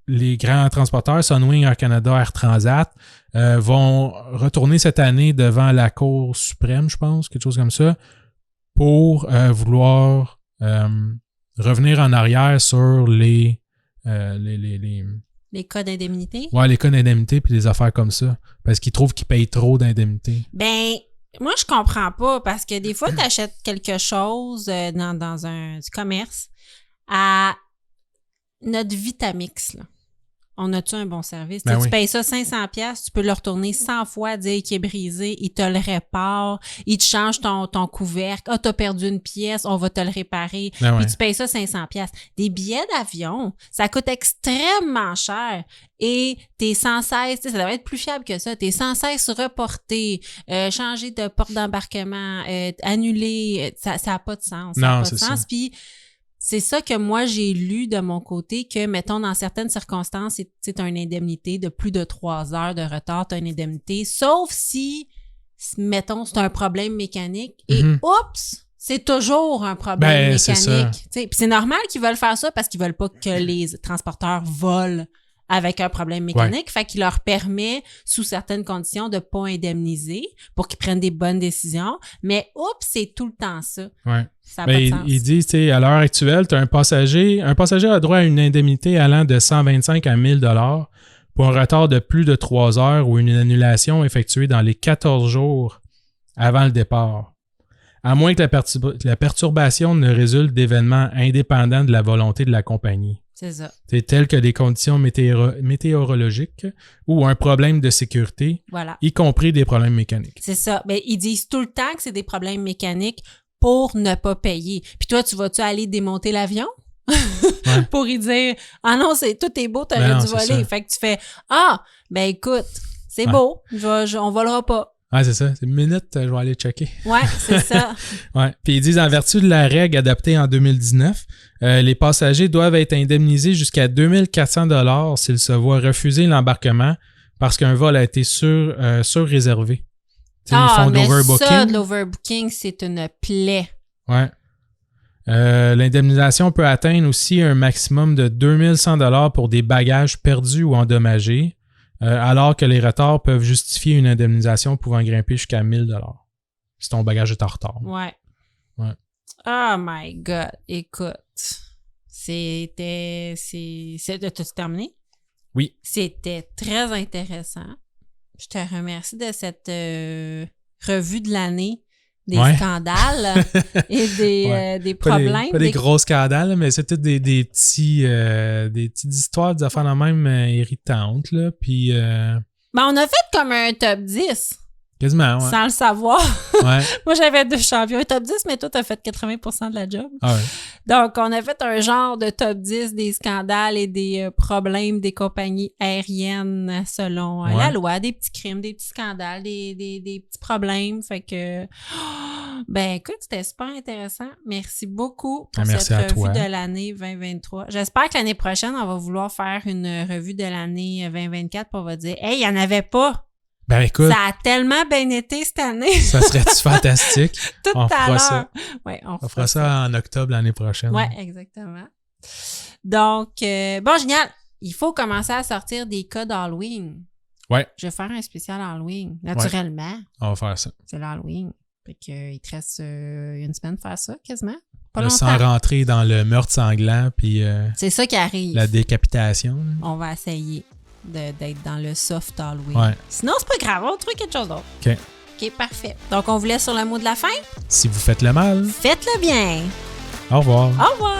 les grands transporteurs, Sunwing, Air Canada, Air Transat, vont retourner cette année devant la Cour suprême, je pense, quelque chose comme ça, pour vouloir revenir en arrière sur les cas d'indemnité? Ouais, les cas d'indemnité puis des affaires comme ça. Parce qu'ils trouvent qu'ils payent trop d'indemnité. Ben, moi, je comprends pas parce que des fois, tu achètes quelque chose dans un commerce à notre Vitamix, là. On a-tu un bon service? Ben tu payes ça 500$, tu peux le retourner 100 fois, dire qu'il est brisé, il te le répare, il te change ton couvercle. Ah, t'as perdu une pièce, on va te le réparer. Puis tu payes ça 500$. Des billets d'avion, ça coûte extrêmement cher et t'es sans cesse, ça devrait être plus fiable que ça, t'es sans cesse reporté, changer de porte d'embarquement, annulé, ça n'a pas de sens. Ça n'a pas de sens. Puis c'est ça que moi, j'ai lu de mon côté que, mettons, dans certaines circonstances, c'est une indemnité de plus de 3 heures de retard, tu as une indemnité, sauf si, mettons, c'est un problème mécanique et oups, c'est toujours un problème mécanique. Puis c'est normal qu'ils veulent faire ça parce qu'ils veulent pas que les transporteurs volent avec un problème mécanique, fait qu'il leur permet, sous certaines conditions, de pas indemniser pour qu'ils prennent des bonnes décisions. Mais oups, c'est tout le temps ça. Ouais. Ça n'a pas de sens. Ils disent, tu sais, à l'heure actuelle, tu as un passager a droit à une indemnité allant de 125 à 1000 $ pour un retard de plus de 3 heures ou une annulation effectuée dans les 14 jours avant le départ. À moins que la perturbation ne résulte d'événements indépendants de la volonté de la compagnie. C'est ça. C'est tel que des conditions météorologiques ou un problème de sécurité, y compris des problèmes mécaniques. C'est ça. Mais ils disent tout le temps que c'est des problèmes mécaniques pour ne pas payer. Puis toi, tu vas-tu aller démonter l'avion? Pour y dire « Ah non, tout est beau, t'aurais dû voler. » Fait que tu fais « Ah, ben écoute, c'est beau, on volera pas. » Ah, c'est ça. C'est une minute, je vais aller checker. Ouais, c'est ça. Ouais. Puis ils disent, en vertu de la règle adoptée en 2019, les passagers doivent être indemnisés jusqu'à 2400 $ s'ils se voient refuser l'embarquement parce qu'un vol a été surréservé. Ils font de l'overbooking. Ça, de l'overbooking, c'est une plaie. Ouais. L'indemnisation peut atteindre aussi un maximum de 2100 $ pour des bagages perdus ou endommagés. alors que les retards peuvent justifier une indemnisation pouvant grimper jusqu'à 1 000 $ si ton bagage est en retard. Ouais. Ouais. Oh my God. Écoute, t'as-tu terminé? Oui. C'était très intéressant. Je te remercie de cette revue de l'année des scandales et des problèmes. Pas des gros scandales, mais c'était des petites histoires, des affaires de même irritantes, là. Puis... Ben, on a fait comme un top 10. Quasiment, ouais. Sans le savoir. Ouais. Moi, j'avais 2 champions. Un top 10, mais toi, t'as fait 80% de la job. Ah ouais. Donc, on a fait un genre de top 10 des scandales et des problèmes des compagnies aériennes selon la loi. Des petits crimes, des petits scandales, des petits problèmes. Fait que... Ben, écoute, c'était super intéressant. Merci beaucoup pour cette revue de l'année 2023. J'espère que l'année prochaine, on va vouloir faire une revue de l'année 2024 pour va dire « Hey, il n'y en avait pas! » Ben écoute, ça a tellement bien été cette année. Ça serait-tu fantastique? Tout à l'heure. Ouais, on fera ça en octobre l'année prochaine. Oui, exactement. Donc, bon, génial. Il faut commencer à sortir des cas d'Halloween. Ouais. Je vais faire un spécial Halloween, naturellement. Ouais. On va faire ça. C'est l'Halloween. Fait qu'il te reste une semaine pour faire ça, quasiment. Pas longtemps. Sans rentrer dans le meurtre sanglant, puis... c'est ça qui arrive. La décapitation. On va essayer d'être dans le soft Halloween. Ouais. Sinon, c'est pas grave, on va trouver quelque chose d'autre. OK. OK, parfait. Donc, on vous laisse sur le mot de la fin. Si vous faites le mal, faites-le bien. Au revoir. Au revoir.